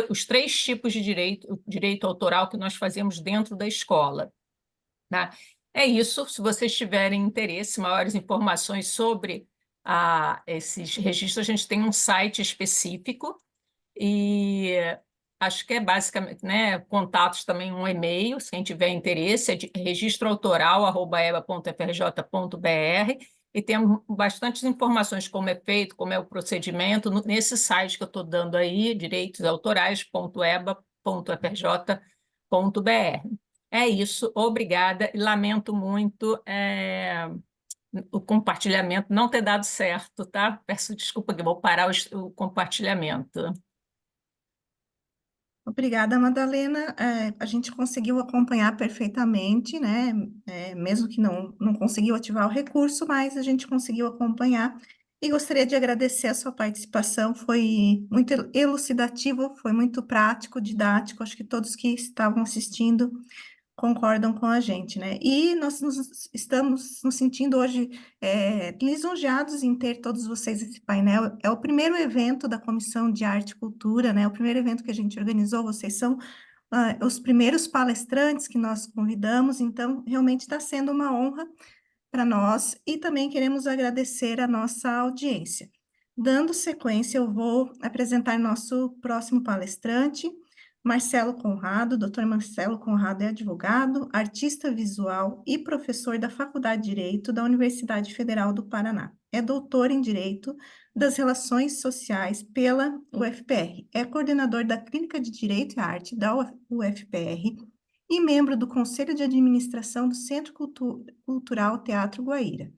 os 3 tipos de direito autoral que nós fazemos dentro da escola, tá? É isso. Se vocês tiverem interesse, maiores informações sobre esses registros, a gente tem um site específico e acho que é basicamente, né, contatos também, um e-mail, se quem tiver interesse, é de registroautoral@eba.frj.br, e tem bastantes informações como é feito, como é o procedimento, nesse site que eu estou dando aí, direitosautorais.eba.frj.br. É isso, obrigada. E lamento muito o compartilhamento não ter dado certo, tá? Peço desculpa que eu vou parar o compartilhamento. Obrigada, Madalena. A gente conseguiu acompanhar perfeitamente, né? Mesmo que não conseguiu ativar o recurso, mas a gente conseguiu acompanhar. E gostaria de agradecer a sua participação, foi muito elucidativo, foi muito prático, didático. Acho que todos que estavam assistindo concordam com a gente, né? E nós estamos nos sentindo hoje lisonjeados em ter todos vocês esse painel. É o primeiro evento da Comissão de Arte e Cultura, né? O primeiro evento que a gente organizou. Vocês são os primeiros palestrantes que nós convidamos, então realmente está sendo uma honra para nós e também queremos agradecer a nossa audiência. Dando sequência, eu vou apresentar nosso próximo palestrante, Marcelo Conrado. Dr. Marcelo Conrado é advogado, artista visual e professor da Faculdade de Direito da Universidade Federal do Paraná. É doutor em Direito das Relações Sociais pela UFPR. É coordenador da Clínica de Direito e Arte da UFPR e membro do Conselho de Administração do Centro Cultural Teatro Guaíra.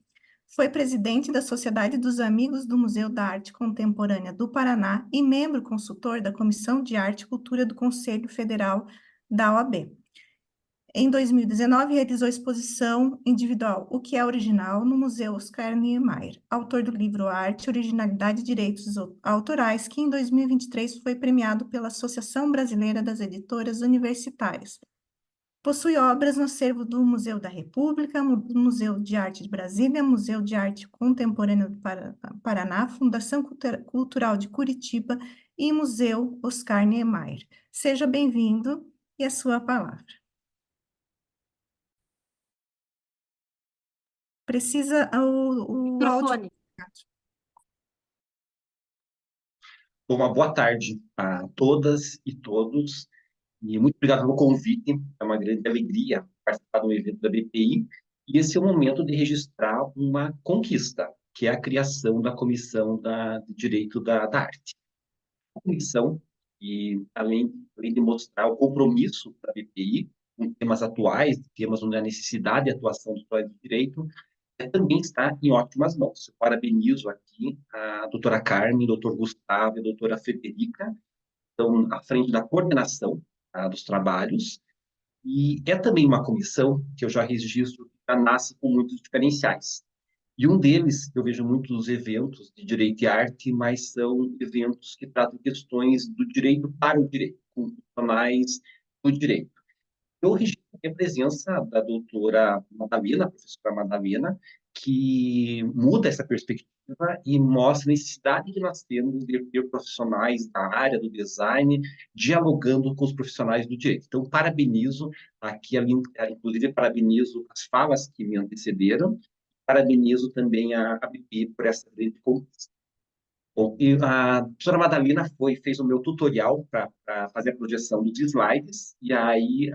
Foi presidente da Sociedade dos Amigos do Museu da Arte Contemporânea do Paraná e membro consultor da Comissão de Arte e Cultura do Conselho Federal da OAB. Em 2019, realizou exposição individual O que é Original no Museu Oscar Niemeyer, autor do livro Arte, Originalidade e Direitos Autorais, que em 2023 foi premiado pela Associação Brasileira das Editoras Universitárias. Possui obras no acervo do Museu da República, Museu de Arte de Brasília, Museu de Arte Contemporânea do Paraná, Fundação Cultural de Curitiba e Museu Oscar Niemeyer. Seja bem-vindo e a sua palavra. Precisa o áudio. Microfone. Uma boa tarde a todas e todos, e muito obrigado pelo convite. É uma grande alegria participar do evento da BPI, e esse é o momento de registrar uma conquista, que é a criação da Comissão de Direito da Arte. A comissão, e além de mostrar o compromisso da BPI com temas atuais, temas onde há necessidade de atuação dos profissionais de direito, também está em ótimas mãos. Eu parabenizo aqui a doutora Carmen, o doutor Gustavo e a doutora Frederica, estão à frente da coordenação dos trabalhos, e é também uma comissão que eu já registro, que já nasce com muitos diferenciais. E um deles, eu vejo muitos eventos de direito e arte, mas são eventos que tratam questões do direito para o direito, com profissionais do direito. Eu registro aqui a presença da doutora Madalena, a professora Madalena, que muda essa perspectiva e mostra a necessidade que nós temos de ter profissionais da área do design dialogando com os profissionais do direito. Então, parabenizo aqui, inclusive parabenizo as falas que me antecederam, parabenizo também a BP por essa grande conquista. Bom, e a professora Madalena fez o meu tutorial para fazer a projeção dos slides, e aí,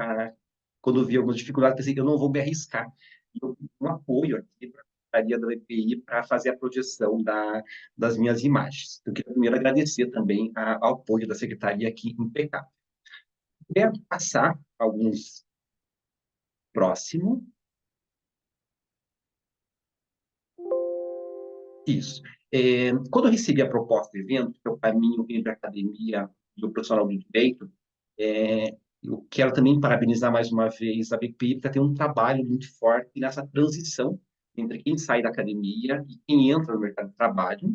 quando vi algumas dificuldades, pensei que eu não vou me arriscar. E eu pedi um apoio aqui para a Secretaria da EPI para fazer a projeção das minhas imagens. Eu queria primeiro agradecer também ao apoio da Secretaria aqui impecável. Quero passar alguns próximo. Isso. Quando eu recebi a proposta do evento, que é o caminho entre a academia e o profissional do direito, eu quero também parabenizar mais uma vez a BPI, porque tem um trabalho muito forte nessa transição entre quem sai da academia e quem entra no mercado de trabalho.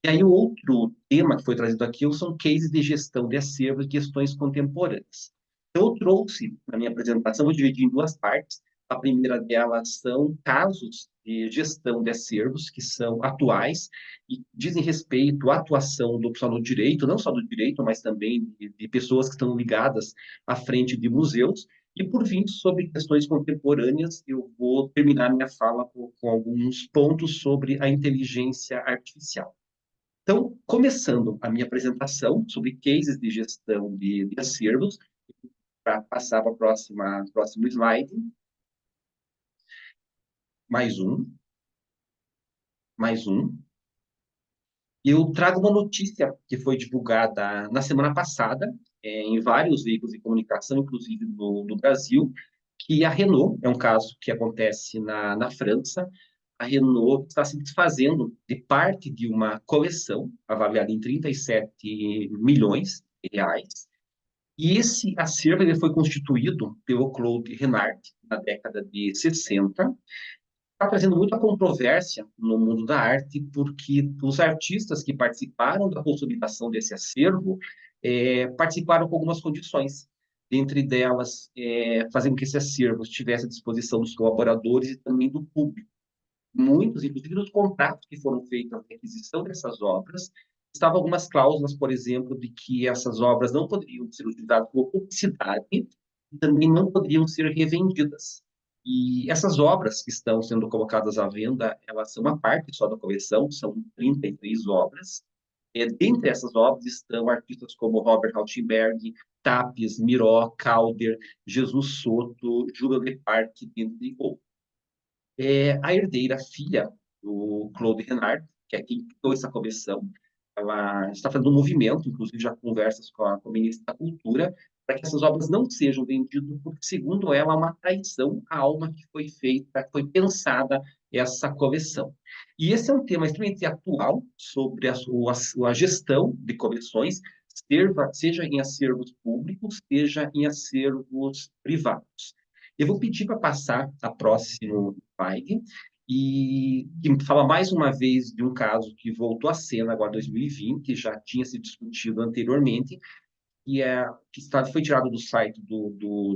E aí o outro tema que foi trazido aqui são cases de gestão de acervo e questões contemporâneas. Então, eu trouxe, na minha apresentação, vou dividir em duas partes. A primeira delas são casos de gestão de acervos que são atuais e dizem respeito à atuação do profissional do direito, não só do direito, mas também de pessoas que estão ligadas à frente de museus. E, por fim, sobre questões contemporâneas, eu vou terminar minha fala com alguns pontos sobre a inteligência artificial. Então, começando a minha apresentação sobre cases de gestão de acervos, para passar para o próximo slide. Mais um. Eu trago uma notícia que foi divulgada na semana passada, em vários veículos de comunicação, inclusive no Brasil, que a Renault, é um caso que acontece na França, a Renault está se desfazendo de parte de uma coleção avaliada em 37 milhões de reais, e esse acervo ele foi constituído pelo Claude Renard na década de 60. Está trazendo muita controvérsia no mundo da arte, porque os artistas que participaram da consolidação desse acervo participaram com algumas condições. Dentre delas, fazendo com que esse acervo estivesse à disposição dos colaboradores e também do público. Muitos, inclusive nos contratos que foram feitos na aquisição dessas obras, estavam algumas cláusulas, por exemplo, de que essas obras não poderiam ser utilizadas como publicidade e também não poderiam ser revendidas. E essas obras que estão sendo colocadas à venda, elas são uma parte só da coleção, são 33 obras. Dentre essas obras estão artistas como Robert Rauschenberg, Tapes, Miró, Calder, Jesus Soto, Júlio Lepard, entre outros. A herdeira, filha do Claude Renard, que é quem criou essa coleção, ela está fazendo um movimento, inclusive já conversas com a ministra da Cultura, para que essas obras não sejam vendidas, porque, segundo ela, é uma traição à alma que foi feita, que foi pensada essa coleção. E esse é um tema extremamente atual sobre a gestão de coleções, seja em acervos públicos, seja em acervos privados. Eu vou pedir para passar a próximo slide e que fala mais uma vez de um caso que voltou à cena agora em 2020, já tinha se discutido anteriormente, que foi tirado do site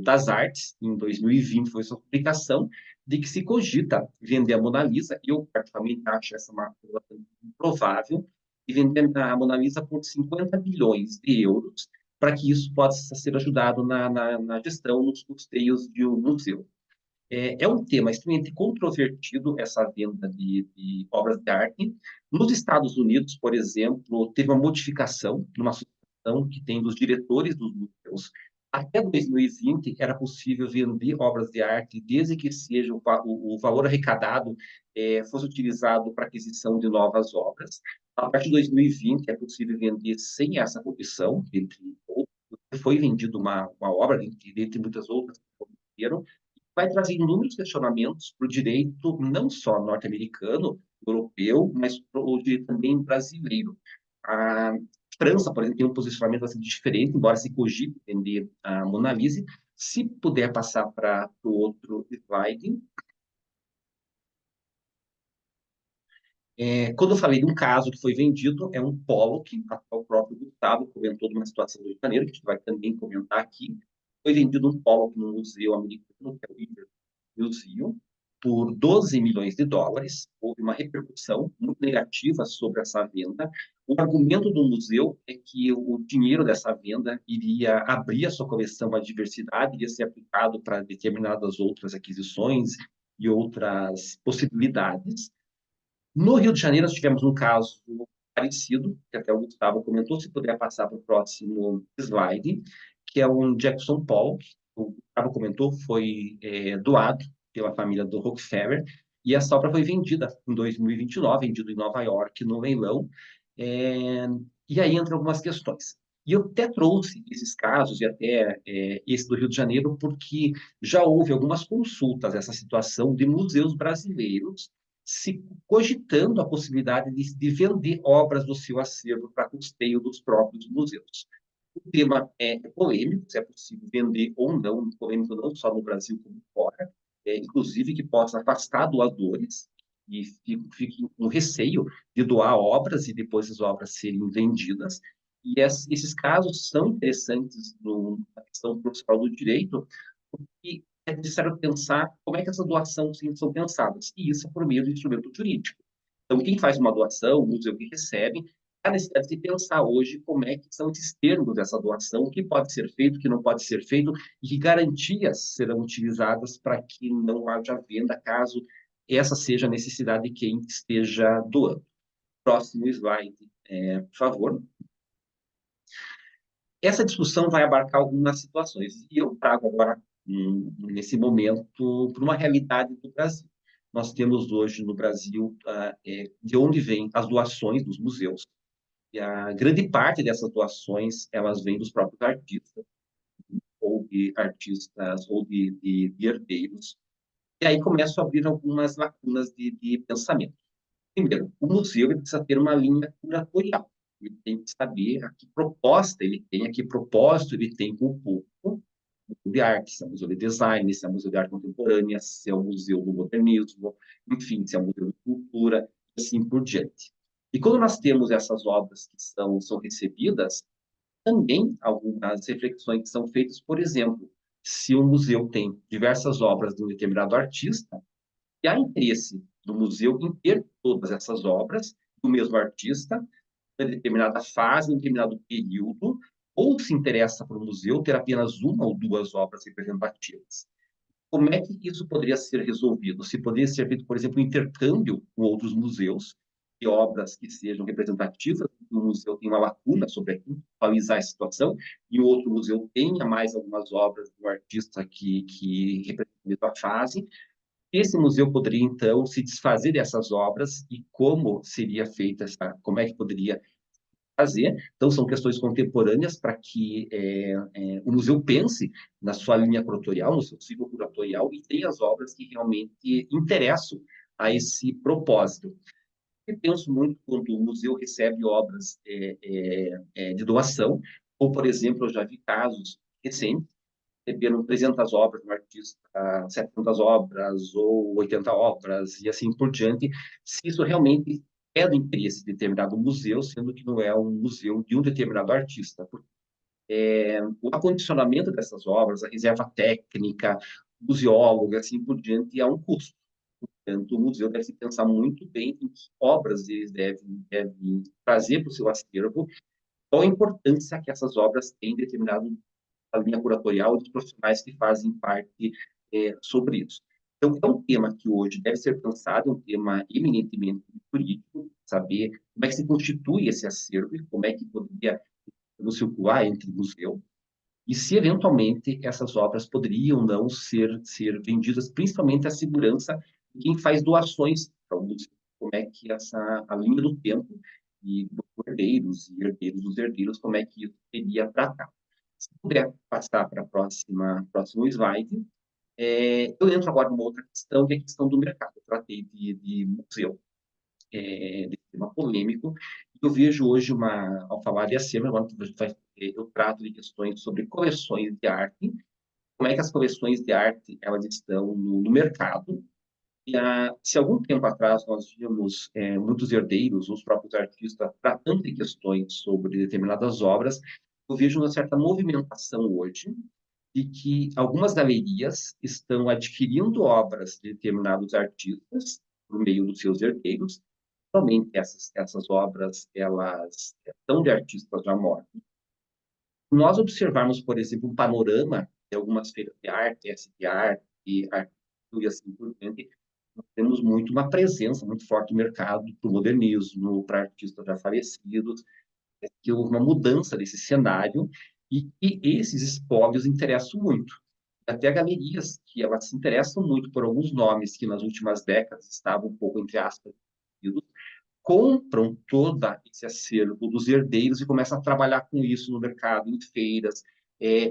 das Artes, em 2020 foi sua publicação, de que se cogita vender a Mona Lisa, eu particularmente acho essa uma coisa improvável, e vender a Mona Lisa por 50 bilhões de euros, para que isso possa ser ajudado na gestão, nos custeios de um museu. É um tema extremamente controvertido, essa venda de obras de arte. Nos Estados Unidos, por exemplo, teve uma modificação numa associação que tem dos diretores dos museus. Até 2020 era possível vender obras de arte desde que seja o valor arrecadado fosse utilizado para aquisição de novas obras. A partir de 2020 é possível vender sem essa condição, entre outros. Foi vendida uma obra, entre muitas outras que aconteceram, vai trazer inúmeros questionamentos para o direito, não só norte-americano, europeu, mas para o direito também brasileiro. A França, por exemplo, tem um posicionamento assim, diferente, embora se cogite vender a Mona Lisa. Se puder passar para o outro slide. Quando eu falei de um caso que foi vendido, é um Pollock, o próprio Gustavo comentou de uma situação do Rio de Janeiro, que a gente vai também comentar aqui. Foi vendido um Pollock no museu americano, que é o Iber Museum, por 12 milhões de dólares. Houve uma repercussão muito negativa sobre essa venda. O argumento do museu é que o dinheiro dessa venda iria abrir a sua coleção à diversidade, iria ser aplicado para determinadas outras aquisições e outras possibilidades. No Rio de Janeiro, nós tivemos um caso parecido, que até o Gustavo comentou, se puder passar para o próximo slide, que é um Jackson Pollock, o Gustavo comentou, foi doado pela família do Rockefeller, e essa obra foi vendida em 2029, vendida em Nova York, no leilão, e aí entram algumas questões. E eu até trouxe esses casos, e até esse do Rio de Janeiro, porque já houve algumas consultas essa situação de museus brasileiros se cogitando a possibilidade de vender obras do seu acervo para custeio dos próprios museus. O tema é polêmico, se é possível vender ou não, polêmico não só no Brasil como fora, inclusive que possa afastar doadores e fiquem com receio de doar obras e depois as obras serem vendidas. E esses casos são interessantes na questão profissional do direito, porque é necessário pensar como é que essas doações são pensadas, e isso é por meio do instrumento jurídico. Então, quem faz uma doação, o museu que recebe, a necessidade de pensar hoje como é que são esses termos dessa doação, o que pode ser feito, o que não pode ser feito, e que garantias serão utilizadas para que não haja venda, caso essa seja a necessidade de quem esteja doando. Próximo slide, por favor. Essa discussão vai abarcar algumas situações, e eu trago agora, nesse momento, para uma realidade do Brasil. Nós temos hoje no Brasil de onde vêm as doações dos museus, e a grande parte dessas doações, elas vêm dos próprios artistas, ou de artistas ou de herdeiros. E aí começo a abrir algumas lacunas de pensamento. Primeiro, o museu ele precisa ter uma linha curatorial. Ele tem que saber a que proposta ele tem, a que propósito ele tem com o público de arte, se é um museu de design, se é um museu de arte contemporânea, se é um museu do modernismo, enfim, se é um museu de cultura, e assim por diante. E quando nós temos essas obras que são recebidas, também algumas reflexões que são feitas, por exemplo, se um museu tem diversas obras de um determinado artista, e há interesse do museu em ter todas essas obras do mesmo artista, em determinada fase, em determinado período, ou se interessa para o museu ter apenas uma ou duas obras representativas. Como é que isso poderia ser resolvido? Se poderia ser feito, por exemplo, um intercâmbio com outros museus de obras que sejam representativas, um museu tem uma lacuna sobre aquilo, atualizar a situação, e o outro museu tenha mais algumas obras do artista que representam a fase. Esse museu poderia, então, se desfazer dessas obras e como seria feita como é que poderia fazer. Então, são questões contemporâneas para que o museu pense na sua linha curatorial, no seu ciclo curatorial, e tenha as obras que realmente interessam a esse propósito. Eu penso muito quando o museu recebe obras de doação, ou, por exemplo, eu já vi casos recentes, receberam 300 obras de um artista, 700 obras ou 80 obras, e assim por diante, se isso realmente é do interesse de determinado museu, sendo que não é um museu de um determinado artista. O acondicionamento dessas obras, a reserva técnica, museóloga, assim por diante, é um custo. Portanto, o museu deve se pensar muito bem em que obras eles devem trazer para o seu acervo, qual a importância que essas obras têm em determinado a linha curatorial dos profissionais que fazem parte sobre isso. Então, é um tema que hoje deve ser pensado, um tema eminentemente jurídico, saber como é que se constitui esse acervo e como é que poderia circular entre o museu, e se, eventualmente, essas obras poderiam não ser vendidas, principalmente a segurança de quem faz doações para o museu. Como é que a linha do tempo e dos herdeiros e herdeiros dos herdeiros, como é que isso seria tratado. Se puder passar para próximo slide, eu entro agora numa outra questão, que é a questão do mercado. Eu tratei de museu, de tema polêmico, e eu vejo hoje ao falar de ACEM, agora eu trato de questões sobre coleções de arte, como é que as coleções de arte elas estão no mercado. Se algum tempo atrás nós vimos muitos herdeiros, os próprios artistas, tratando de questões sobre determinadas obras, eu vejo uma certa movimentação hoje de que algumas galerias estão adquirindo obras de determinados artistas por meio dos seus herdeiros. Somente essas obras elas são de artistas já mortos. Nós observarmos, por exemplo, um panorama de algumas feiras de arte, de arte e assim por diante, nós temos muito uma presença muito forte no mercado para o modernismo, para artistas já falecidos, que houve uma mudança desse cenário e esses espólios interessam muito. Até galerias que elas se interessam muito por alguns nomes que nas últimas décadas estavam um pouco, entre aspas, compram todo esse acervo dos herdeiros e começam a trabalhar com isso no mercado, em feiras,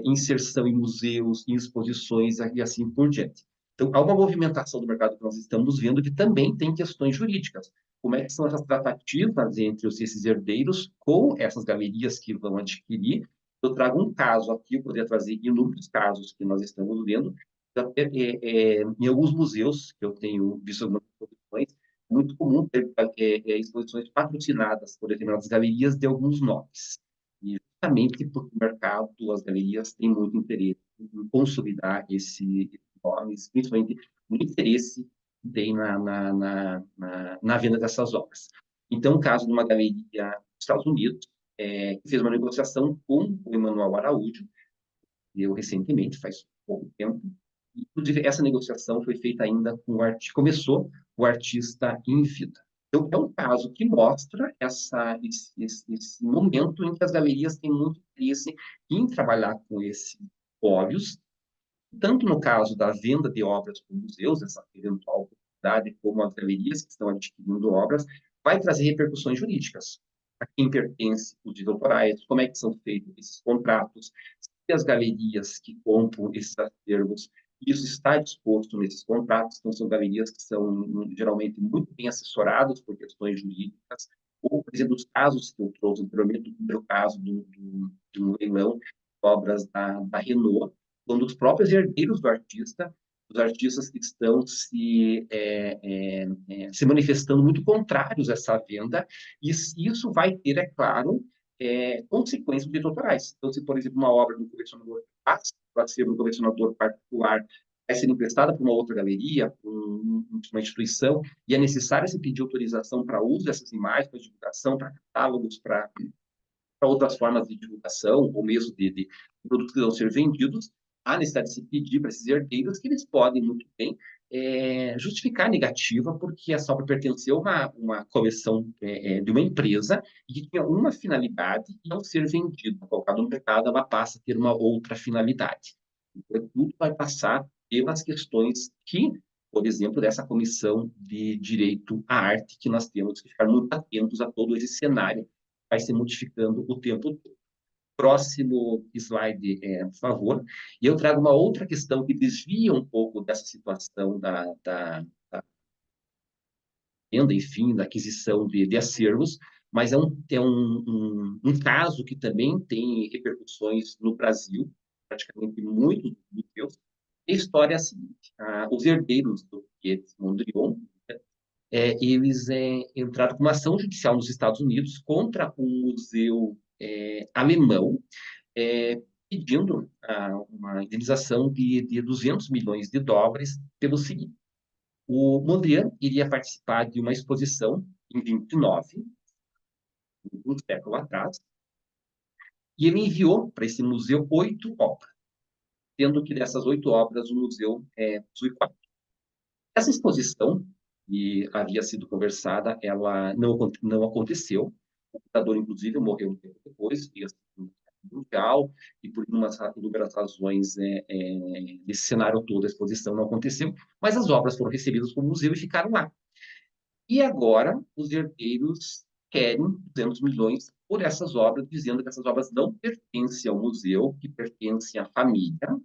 inserção em museus, em exposições e assim por diante. Então, há uma movimentação do mercado que nós estamos vendo que também tem questões jurídicas. Como é que são essas tratativas entre esses herdeiros com essas galerias que vão adquirir? Eu trago um caso aqui, eu poderia trazer inúmeros casos que nós estamos vendo, em alguns museus, que eu tenho visto algumas exposições, muito comum ter exposições patrocinadas por determinadas galerias de alguns nomes. E justamente porque o mercado, as galerias têm muito interesse em consolidar esses nomes, principalmente o interesse que tem na venda dessas obras. Então, o caso de uma galeria dos Estados Unidos, que fez uma negociação com o Emanuel Araújo, eu recentemente, faz pouco tempo. Inclusive, essa negociação foi feita ainda com o artista, começou o artista em vida. Então, é um caso que mostra esse momento em que as galerias têm muito interesse em trabalhar com esses óleos, tanto no caso da venda de obras para museus, essa eventual oportunidade, como as galerias que estão adquirindo obras, vai trazer repercussões jurídicas. A quem pertence os direitos autorais, como é que são feitos esses contratos, e as galerias que compram esses acervos. Isso está disposto nesses contratos, então são galerias que são geralmente muito bem assessoradas por questões jurídicas, ou, por exemplo, os casos que eu trouxe anteriormente, o primeiro caso de um leilão de obras da Renault, quando os próprios herdeiros do artista, os artistas que estão se manifestando muito contrários a essa venda, e isso vai ter, é claro, consequências de direitos autorais. Então, se, por exemplo, uma obra de um colecionador passa para ser um colecionador particular, vai ser emprestada para uma outra galeria, uma instituição, e é necessário se pedir autorização para uso dessas imagens, para divulgação, para catálogos, para outras formas de divulgação, ou mesmo de produtos que vão ser vendidos, há necessidade de se pedir para esses herdeiros que eles podem muito bem justificar a negativa, porque essa obra pertenceu a uma coleção de uma empresa e que tinha uma finalidade, e ao ser vendida, colocada no mercado, ela passa a ter uma outra finalidade. Então, tudo vai passar pelas questões que, por exemplo, dessa comissão de direito à arte, que nós temos que ficar muito atentos a todo esse cenário que vai se modificando o tempo todo. Próximo slide, por favor. E eu trago uma outra questão que desvia um pouco dessa situação da venda, enfim, da aquisição de acervos, mas é um caso que também tem repercussões no Brasil, praticamente muitos museus. A história é a seguinte: os herdeiros do Piet Mondrian, eles entraram com uma ação judicial nos Estados Unidos contra um museu alemão, pedindo uma indenização de 200 milhões de dólares pelo seguinte: o Mondrian iria participar de uma exposição em 29, um século atrás, e ele enviou para esse museu 8 obras, sendo que dessas 8 obras o museu possui 4. Essa exposição, que havia sido conversada, ela não aconteceu. O curador, inclusive, morreu um tempo depois, e mundial, e por inúmeras razões, nesse cenário todo, a exposição não aconteceu, mas as obras foram recebidas para o museu e ficaram lá. E agora, os herdeiros querem 200 milhões por essas obras, dizendo que essas obras não pertencem ao museu, que pertencem à família,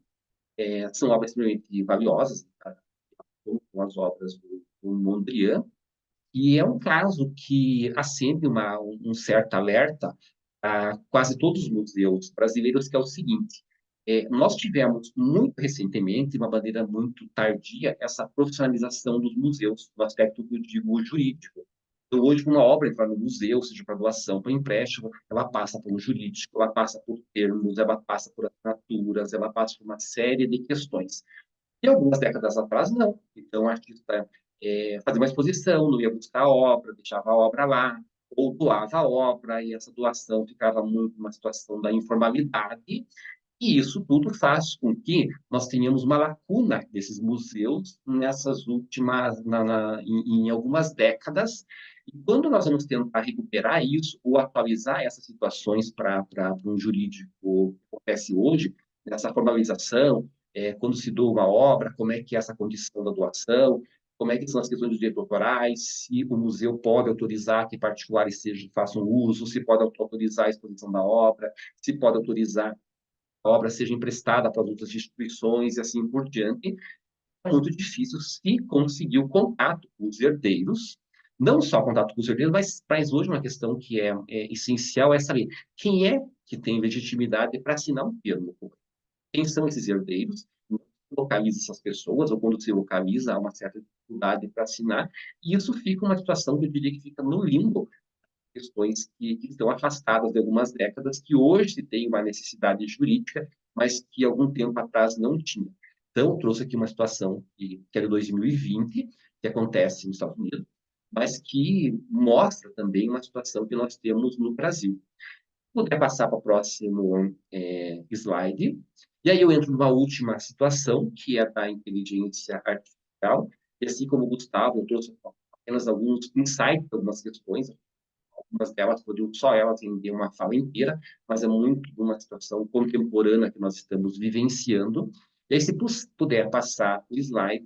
são obras extremamente valiosas, tá? Como as obras do Mondrian, e é um caso que acende um certo alerta a quase todos os museus brasileiros, que é o seguinte: nós tivemos muito recentemente, de uma maneira muito tardia, essa profissionalização dos museus, no aspecto que eu digo jurídico. Então, hoje, uma obra entrar no museu, seja para doação, para empréstimo, ela passa por um jurídico, ela passa por termos, ela passa por assinaturas, ela passa por uma série de questões. E algumas décadas atrás, não. Então, o artista fazia uma exposição, não ia buscar a obra, deixava a obra lá, ou doava a obra, e essa doação ficava muito numa situação da informalidade, e isso tudo faz com que nós tenhamos uma lacuna desses museus nessas últimas, em algumas décadas, e quando nós vamos tentar recuperar isso, ou atualizar essas situações para um jurídico que acontece hoje, nessa formalização, quando se doa uma obra, como é que é essa condição da doação, como é que são as questões dos direitos autorais, se o museu pode autorizar que particulares façam uso, se pode autorizar a exposição da obra, se pode autorizar a obra seja emprestada para outras instituições e assim por diante. É muito difícil se conseguir o contato com os herdeiros, não só o contato com os herdeiros, mas hoje uma questão que é essencial é saber quem é que tem legitimidade para assinar um termo. Quem são esses herdeiros? Localiza essas pessoas, ou quando se localiza, há uma certa dificuldade para assinar, e isso fica uma situação que eu diria que fica no limbo, questões que estão afastadas de algumas décadas, que hoje tem uma necessidade jurídica, mas que algum tempo atrás não tinha. Então, trouxe aqui uma situação que é de 2020, que acontece nos Estados Unidos, mas que mostra também uma situação que nós temos no Brasil. Vou passar para o próximo slide. E aí eu entro numa última situação, que é da inteligência artificial. E assim como o Gustavo, eu trouxe apenas alguns insights, algumas questões. Algumas delas poderiam só elas render uma fala inteira, mas é muito de uma situação contemporânea que nós estamos vivenciando. E aí, se puder passar o slide,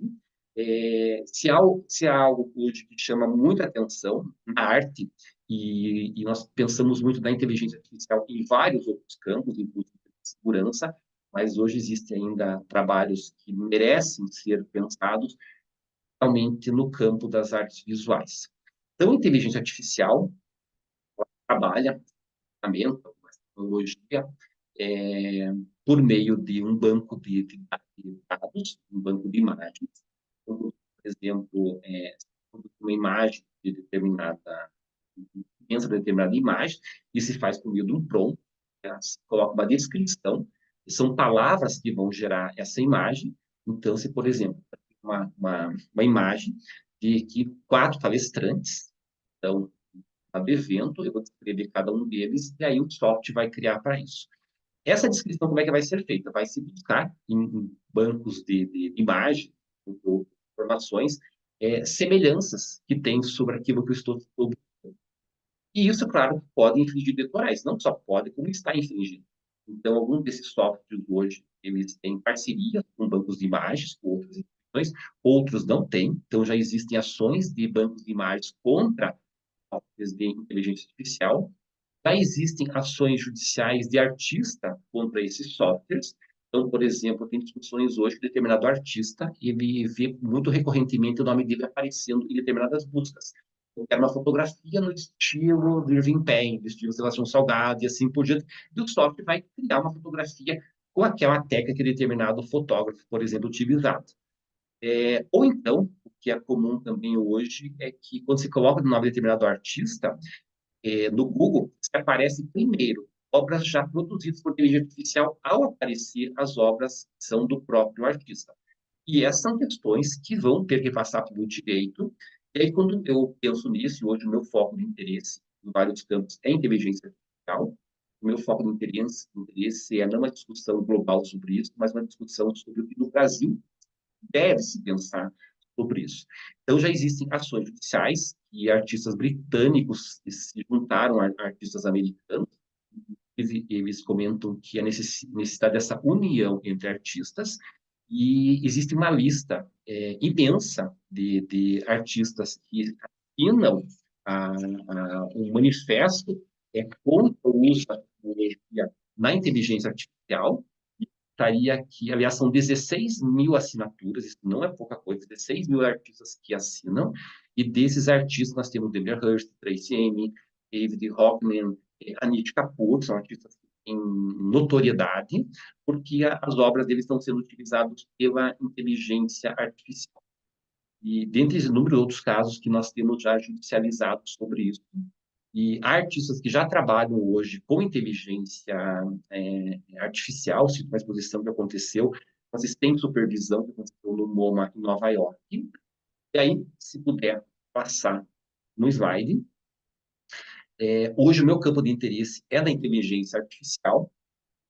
se há algo hoje que chama muita atenção, a arte, e nós pensamos muito na inteligência artificial em vários outros campos, inclusive segurança, mas hoje existem ainda trabalhos que merecem ser pensados realmente no campo das artes visuais. Então, a inteligência artificial trabalha ferramenta, uma tecnologia, por meio de um banco de dados, um banco de imagens, como, por exemplo, uma imagem de determinada imagem, e se faz por meio de um prompt, se coloca uma descrição, e são palavras que vão gerar essa imagem. Então, se, por exemplo, uma imagem de que 4 palestrantes estão do evento, eu vou descrever cada um deles, e aí o software vai criar para isso. Essa descrição, como é que vai ser feita? Vai se buscar em bancos de imagem, ou informações, semelhanças que tem sobre aquilo que eu estou publicando. E isso, claro, pode infringir direitos autorais, não só pode, como está infringindo. Então, alguns desses softwares hoje, eles têm parceria com bancos de imagens, com outras instituições, outros não têm. Então, já existem ações de bancos de imagens contra softwares de inteligência artificial. Já existem ações judiciais de artista contra esses softwares. Então, por exemplo, tem discussões hoje que determinado artista, ele vê muito recorrentemente o nome dele aparecendo em determinadas buscas. Eu quero uma fotografia no estilo do Irving Penn, do estilo Sebastião Salgado e assim por diante. E o software vai criar uma fotografia com aquela técnica que determinado fotógrafo, por exemplo, utilizado. Ou então, o que é comum também hoje é que quando se coloca o nome de determinado artista, no Google, aparece primeiro obras já produzidas por inteligência artificial, ao aparecer as obras que são do próprio artista. E essas são questões que vão ter que passar pelo direito. E aí, quando eu penso nisso, hoje o meu foco de interesse em vários campos é inteligência artificial. O meu foco de interesse é não uma discussão global sobre isso, mas uma discussão sobre o que no Brasil deve-se pensar sobre isso. Então, já existem ações judiciais e artistas britânicos que se juntaram a artistas americanos. Eles comentam que a necessidade dessa união entre artistas, e existe uma lista imensa de artistas que assinam um manifesto contra o uso da tecnologia na inteligência artificial. Estaria aqui, aliás, são 16 mil assinaturas, isso não é pouca coisa, 16 mil artistas que assinam, e desses artistas nós temos Damien Hirst, Tracy Emin, David Hockman, Anish Kapoor, são artistas que têm notoriedade, porque as obras deles estão sendo utilizadas pela inteligência artificial. E dentre inúmeros outros casos que nós temos já judicializados sobre isso. E artistas que já trabalham hoje com inteligência artificial, se uma exposição que aconteceu, vocês têm supervisão que aconteceu no MoMA em Nova York. E aí, se puder passar no slide, hoje o meu campo de interesse é da inteligência artificial,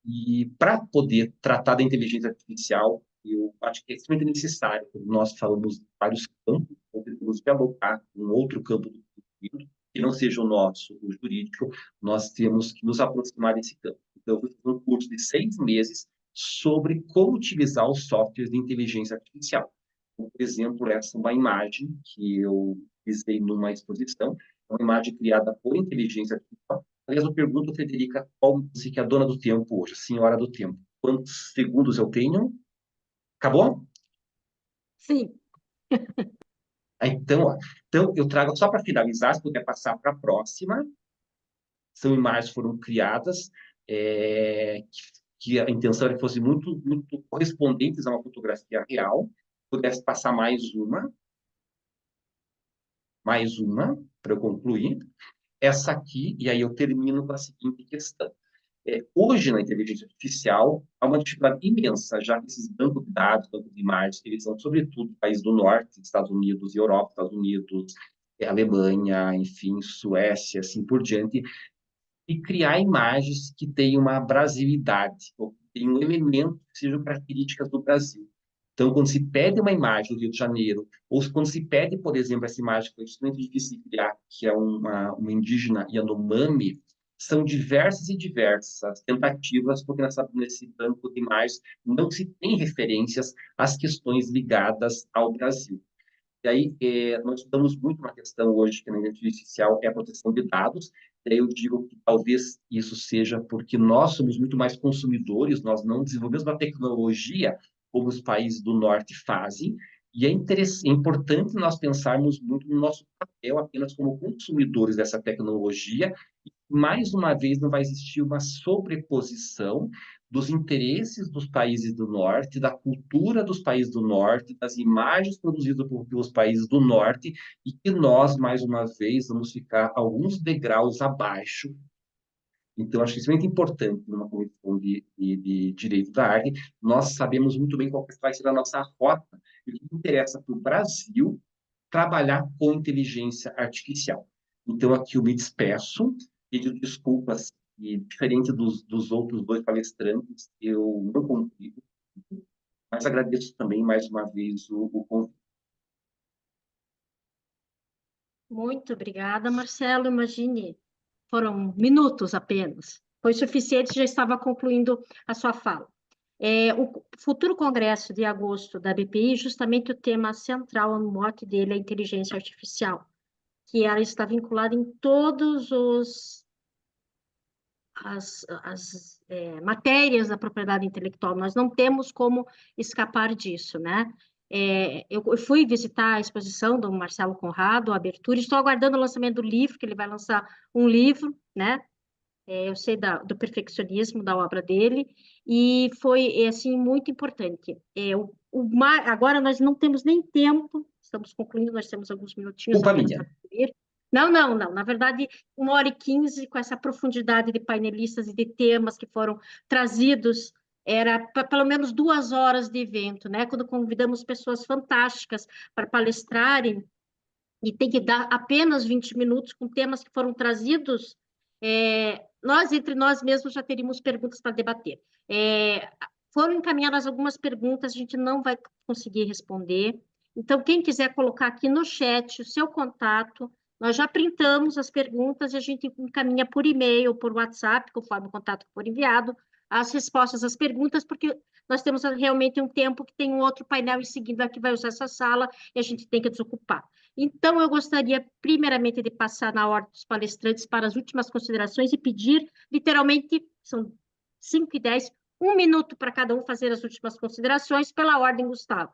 e para poder tratar da inteligência artificial, eu acho que é extremamente necessário, nós falamos de vários campos, então temos que alocar um outro campo do conhecimento, que não seja o nosso, o jurídico, nós temos que nos aproximar desse campo. Então, eu vou fazer um curso de 6 meses sobre como utilizar os softwares de inteligência artificial. Por exemplo, essa é uma imagem que eu fiz numa exposição, uma imagem criada por inteligência artificial. Aliás, eu pergunto, Frederica, qual você que é a dona do tempo hoje, a senhora do tempo? Quantos segundos eu tenho? Acabou? Sim. Então, eu trago só para finalizar, se puder passar para a próxima. São imagens que foram criadas, que a intenção era que fossem muito, muito correspondentes a uma fotografia real. Pudesse passar mais uma, para eu concluir. Essa aqui, e aí eu termino com a seguinte questão. Hoje, na inteligência artificial, há uma dificuldade imensa, já que esses bancos de dados, bancos de imagens, eles são, sobretudo, países do norte, Estados Unidos e Europa, Estados Unidos, Alemanha, enfim, Suécia, assim por diante, e criar imagens que tenham uma brasilidade, ou que tenham um elemento que sejam características do Brasil. Então, quando se pede uma imagem do Rio de Janeiro, ou quando se pede, por exemplo, essa imagem que foi extremamente difícil de criar, que é uma indígena Yanomami, são diversas e diversas tentativas, porque nesse banco de imagens não se tem referências às questões ligadas ao Brasil. E aí, nós estudamos muito uma questão hoje que na inteligência artificial é a proteção de dados. E aí eu digo que talvez isso seja porque nós somos muito mais consumidores, nós não desenvolvemos uma tecnologia como os países do norte fazem, e é importante nós pensarmos muito no nosso papel apenas como consumidores dessa tecnologia. E, mais uma vez, não vai existir uma sobreposição dos interesses dos países do norte, da cultura dos países do norte, das imagens produzidas pelos países do norte, e que nós, mais uma vez, vamos ficar alguns degraus abaixo. Então, acho que isso é muito importante numa comissão de direito da arte. Nós sabemos muito bem qual vai ser a nossa rota e o que interessa para o Brasil trabalhar com inteligência artificial. Então, aqui eu me despeço, pedindo desculpas, e diferente dos outros dois palestrantes, eu não consigo, mas agradeço também mais uma vez o convite. Muito obrigada, Marcelo. Imagine, foram minutos apenas. Foi suficiente, já estava concluindo a sua fala. O futuro congresso de agosto da BPI, justamente o tema central, no mote dele, é a inteligência artificial, que ela está vinculada em todos as matérias da propriedade intelectual. Nós não temos como escapar disso, né? Eu fui visitar a exposição do Marcelo Conrado, a abertura, estou aguardando o lançamento do livro, que ele vai lançar um livro, né? Eu sei do perfeccionismo da obra dele, e foi, assim, muito importante. Agora nós não temos nem tempo, estamos concluindo, nós temos alguns minutinhos Culpa apenas minha. para concluir. Não, não, não. Na verdade, 1h15, com essa profundidade de painelistas e de temas que foram trazidos, era pelo menos 2 horas de evento, né? Quando convidamos pessoas fantásticas para palestrarem, e tem que dar apenas 20 minutos com temas que foram trazidos, nós, entre nós mesmos, já teríamos perguntas para debater. Foram encaminhadas algumas perguntas, a gente não vai conseguir responder. Então, quem quiser colocar aqui no chat o seu contato, nós já printamos as perguntas e a gente encaminha por e-mail, por WhatsApp, conforme o contato que for enviado, as respostas às perguntas, porque nós temos realmente um tempo que tem um outro painel em seguida que vai usar essa sala e a gente tem que desocupar. Então, eu gostaria, primeiramente, de passar na ordem dos palestrantes para as últimas considerações e pedir, literalmente, são 5h10, 1 minuto para cada um fazer as últimas considerações, pela ordem, Gustavo.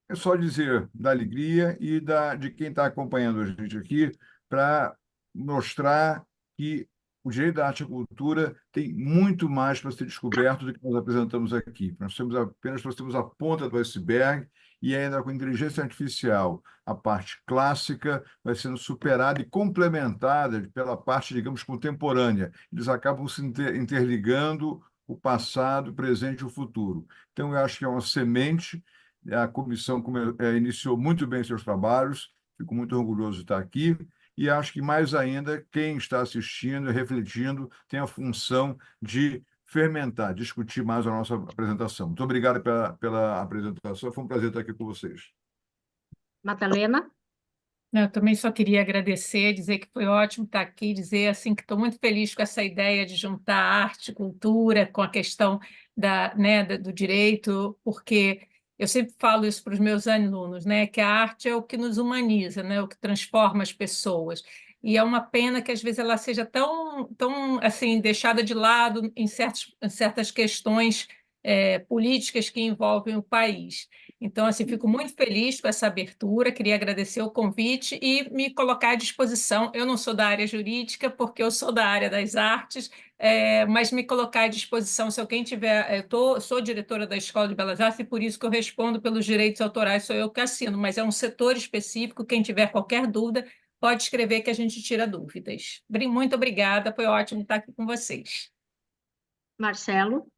É só dizer da alegria e de quem está acompanhando a gente aqui, para mostrar que o direito da arte e cultura tem muito mais para ser descoberto do que nós apresentamos aqui. Nós temos a ponta do iceberg, e ainda com inteligência artificial, a parte clássica vai sendo superada e complementada pela parte, digamos, contemporânea. Eles acabam se interligando o passado, o presente e o futuro. Então, eu acho que é uma semente. A comissão iniciou muito bem seus trabalhos, fico muito orgulhoso de estar aqui, e acho que, mais ainda, quem está assistindo e refletindo tem a função de fermentar, discutir mais a nossa apresentação. Muito obrigado pela apresentação, foi um prazer estar aqui com vocês. Madalena? Eu também só queria agradecer, dizer que foi ótimo estar aqui, dizer assim que estou muito feliz com essa ideia de juntar arte, cultura, com a questão do direito, porque eu sempre falo isso para os meus alunos, né, que a arte é o que nos humaniza, né, o que transforma as pessoas. E é uma pena que às vezes ela seja tão assim deixada de lado em certas questões políticas que envolvem o país. Então, assim, fico muito feliz com essa abertura, queria agradecer o convite e me colocar à disposição. Eu não sou da área jurídica, porque eu sou da área das artes, mas me colocar à disposição se alguém tiver... sou diretora da Escola de Belas Artes e por isso que eu respondo pelos direitos autorais, sou eu que assino, mas é um setor específico, quem tiver qualquer dúvida, pode escrever que a gente tira dúvidas. Muito obrigada, foi ótimo estar aqui com vocês. Marcelo?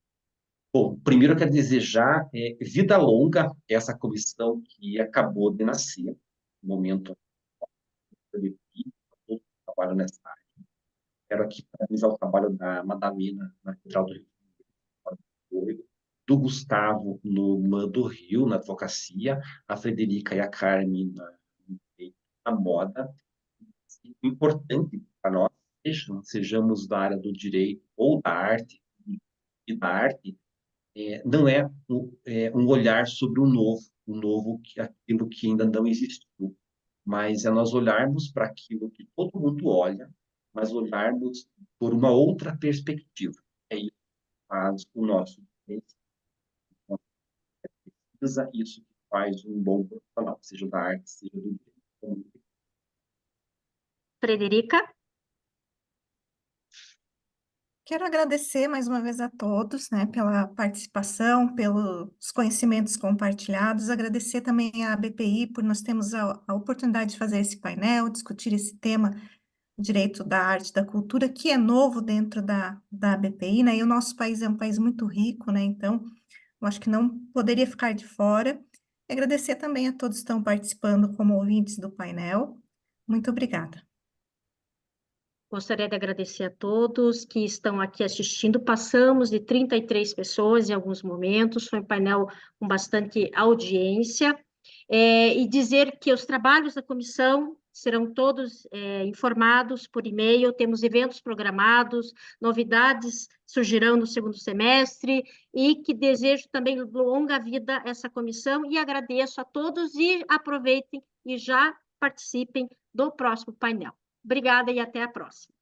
Bom, primeiro eu quero desejar vida longa a essa comissão que acabou de nascer, no momento que eu trabalho nessa área. Quero aqui parabenizar o trabalho da Madalena na Central do Rio de Janeiro, do Gustavo no do Rio, na advocacia, a Frederica e a Carmen na moda. Importante para nós, sejamos da área do direito ou da arte, e da arte, não é um olhar sobre o novo aquilo que ainda não existiu, mas é nós olharmos para aquilo que todo mundo olha, mas olharmos por uma outra perspectiva. É isso que faz o nosso pesquisa, isso que faz um bom profissional, seja da arte, seja do direito. Frederica? Quero agradecer mais uma vez a todos, né, pela participação, pelos conhecimentos compartilhados. Agradecer também à BPI por nós termos a oportunidade de fazer esse painel, discutir esse tema, direito da arte, da cultura, que é novo dentro da BPI, né? E o nosso país é um país muito rico, né? Então, eu acho que não poderia ficar de fora. E agradecer também a todos que estão participando como ouvintes do painel. Muito obrigada. Gostaria de agradecer a todos que estão aqui assistindo. Passamos de 33 pessoas em alguns momentos, foi um painel com bastante audiência. E dizer que os trabalhos da comissão serão todos informados por e-mail, temos eventos programados, novidades surgirão no segundo semestre, e que desejo também longa vida essa comissão, e agradeço a todos, e aproveitem e já participem do próximo painel. Obrigada e até a próxima.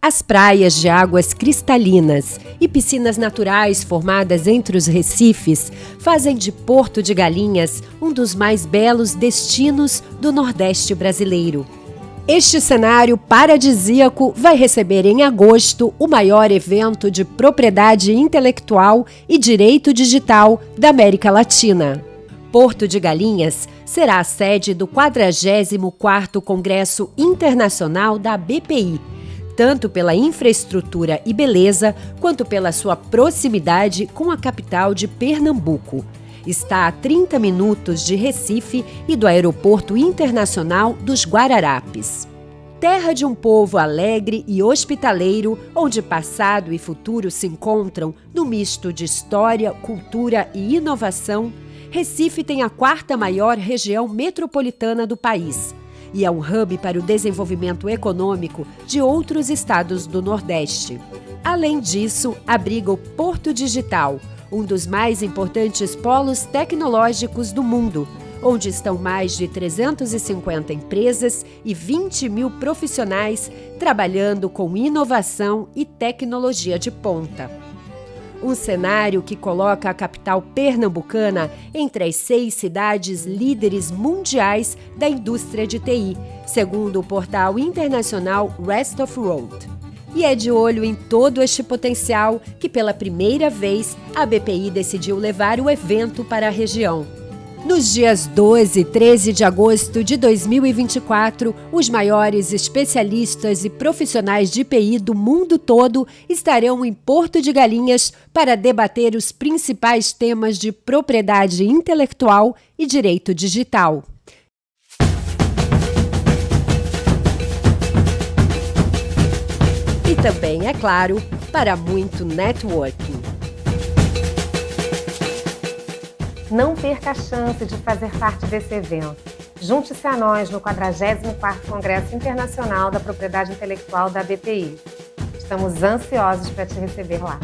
As praias de águas cristalinas e piscinas naturais formadas entre os recifes fazem de Porto de Galinhas um dos mais belos destinos do Nordeste brasileiro. Este cenário paradisíaco vai receber em agosto o maior evento de propriedade intelectual e direito digital da América Latina. Porto de Galinhas será a sede do 44º Congresso Internacional da BPI, tanto pela infraestrutura e beleza, quanto pela sua proximidade com a capital de Pernambuco. Está a 30 minutos de Recife e do Aeroporto Internacional dos Guararapes. Terra de um povo alegre e hospitaleiro, onde passado e futuro se encontram no misto de história, cultura e inovação, Recife tem a 4ª maior região metropolitana do país e é um hub para o desenvolvimento econômico de outros estados do Nordeste. Além disso, abriga o Porto Digital, um dos mais importantes polos tecnológicos do mundo, onde estão mais de 350 empresas e 20 mil profissionais trabalhando com inovação e tecnologia de ponta. Um cenário que coloca a capital pernambucana entre as 6 cidades líderes mundiais da indústria de TI, segundo o portal internacional Rest of World. E é de olho em todo este potencial que, pela primeira vez, a BPI decidiu levar o evento para a região. Nos dias 12 e 13 de agosto de 2024, os maiores especialistas e profissionais de TI do mundo todo estarão em Porto de Galinhas para debater os principais temas de propriedade intelectual e direito digital. E também, é claro, para muito networking. Não perca a chance de fazer parte desse evento. Junte-se a nós no 44º Congresso Internacional da Propriedade Intelectual da BPI. Estamos ansiosos para te receber lá.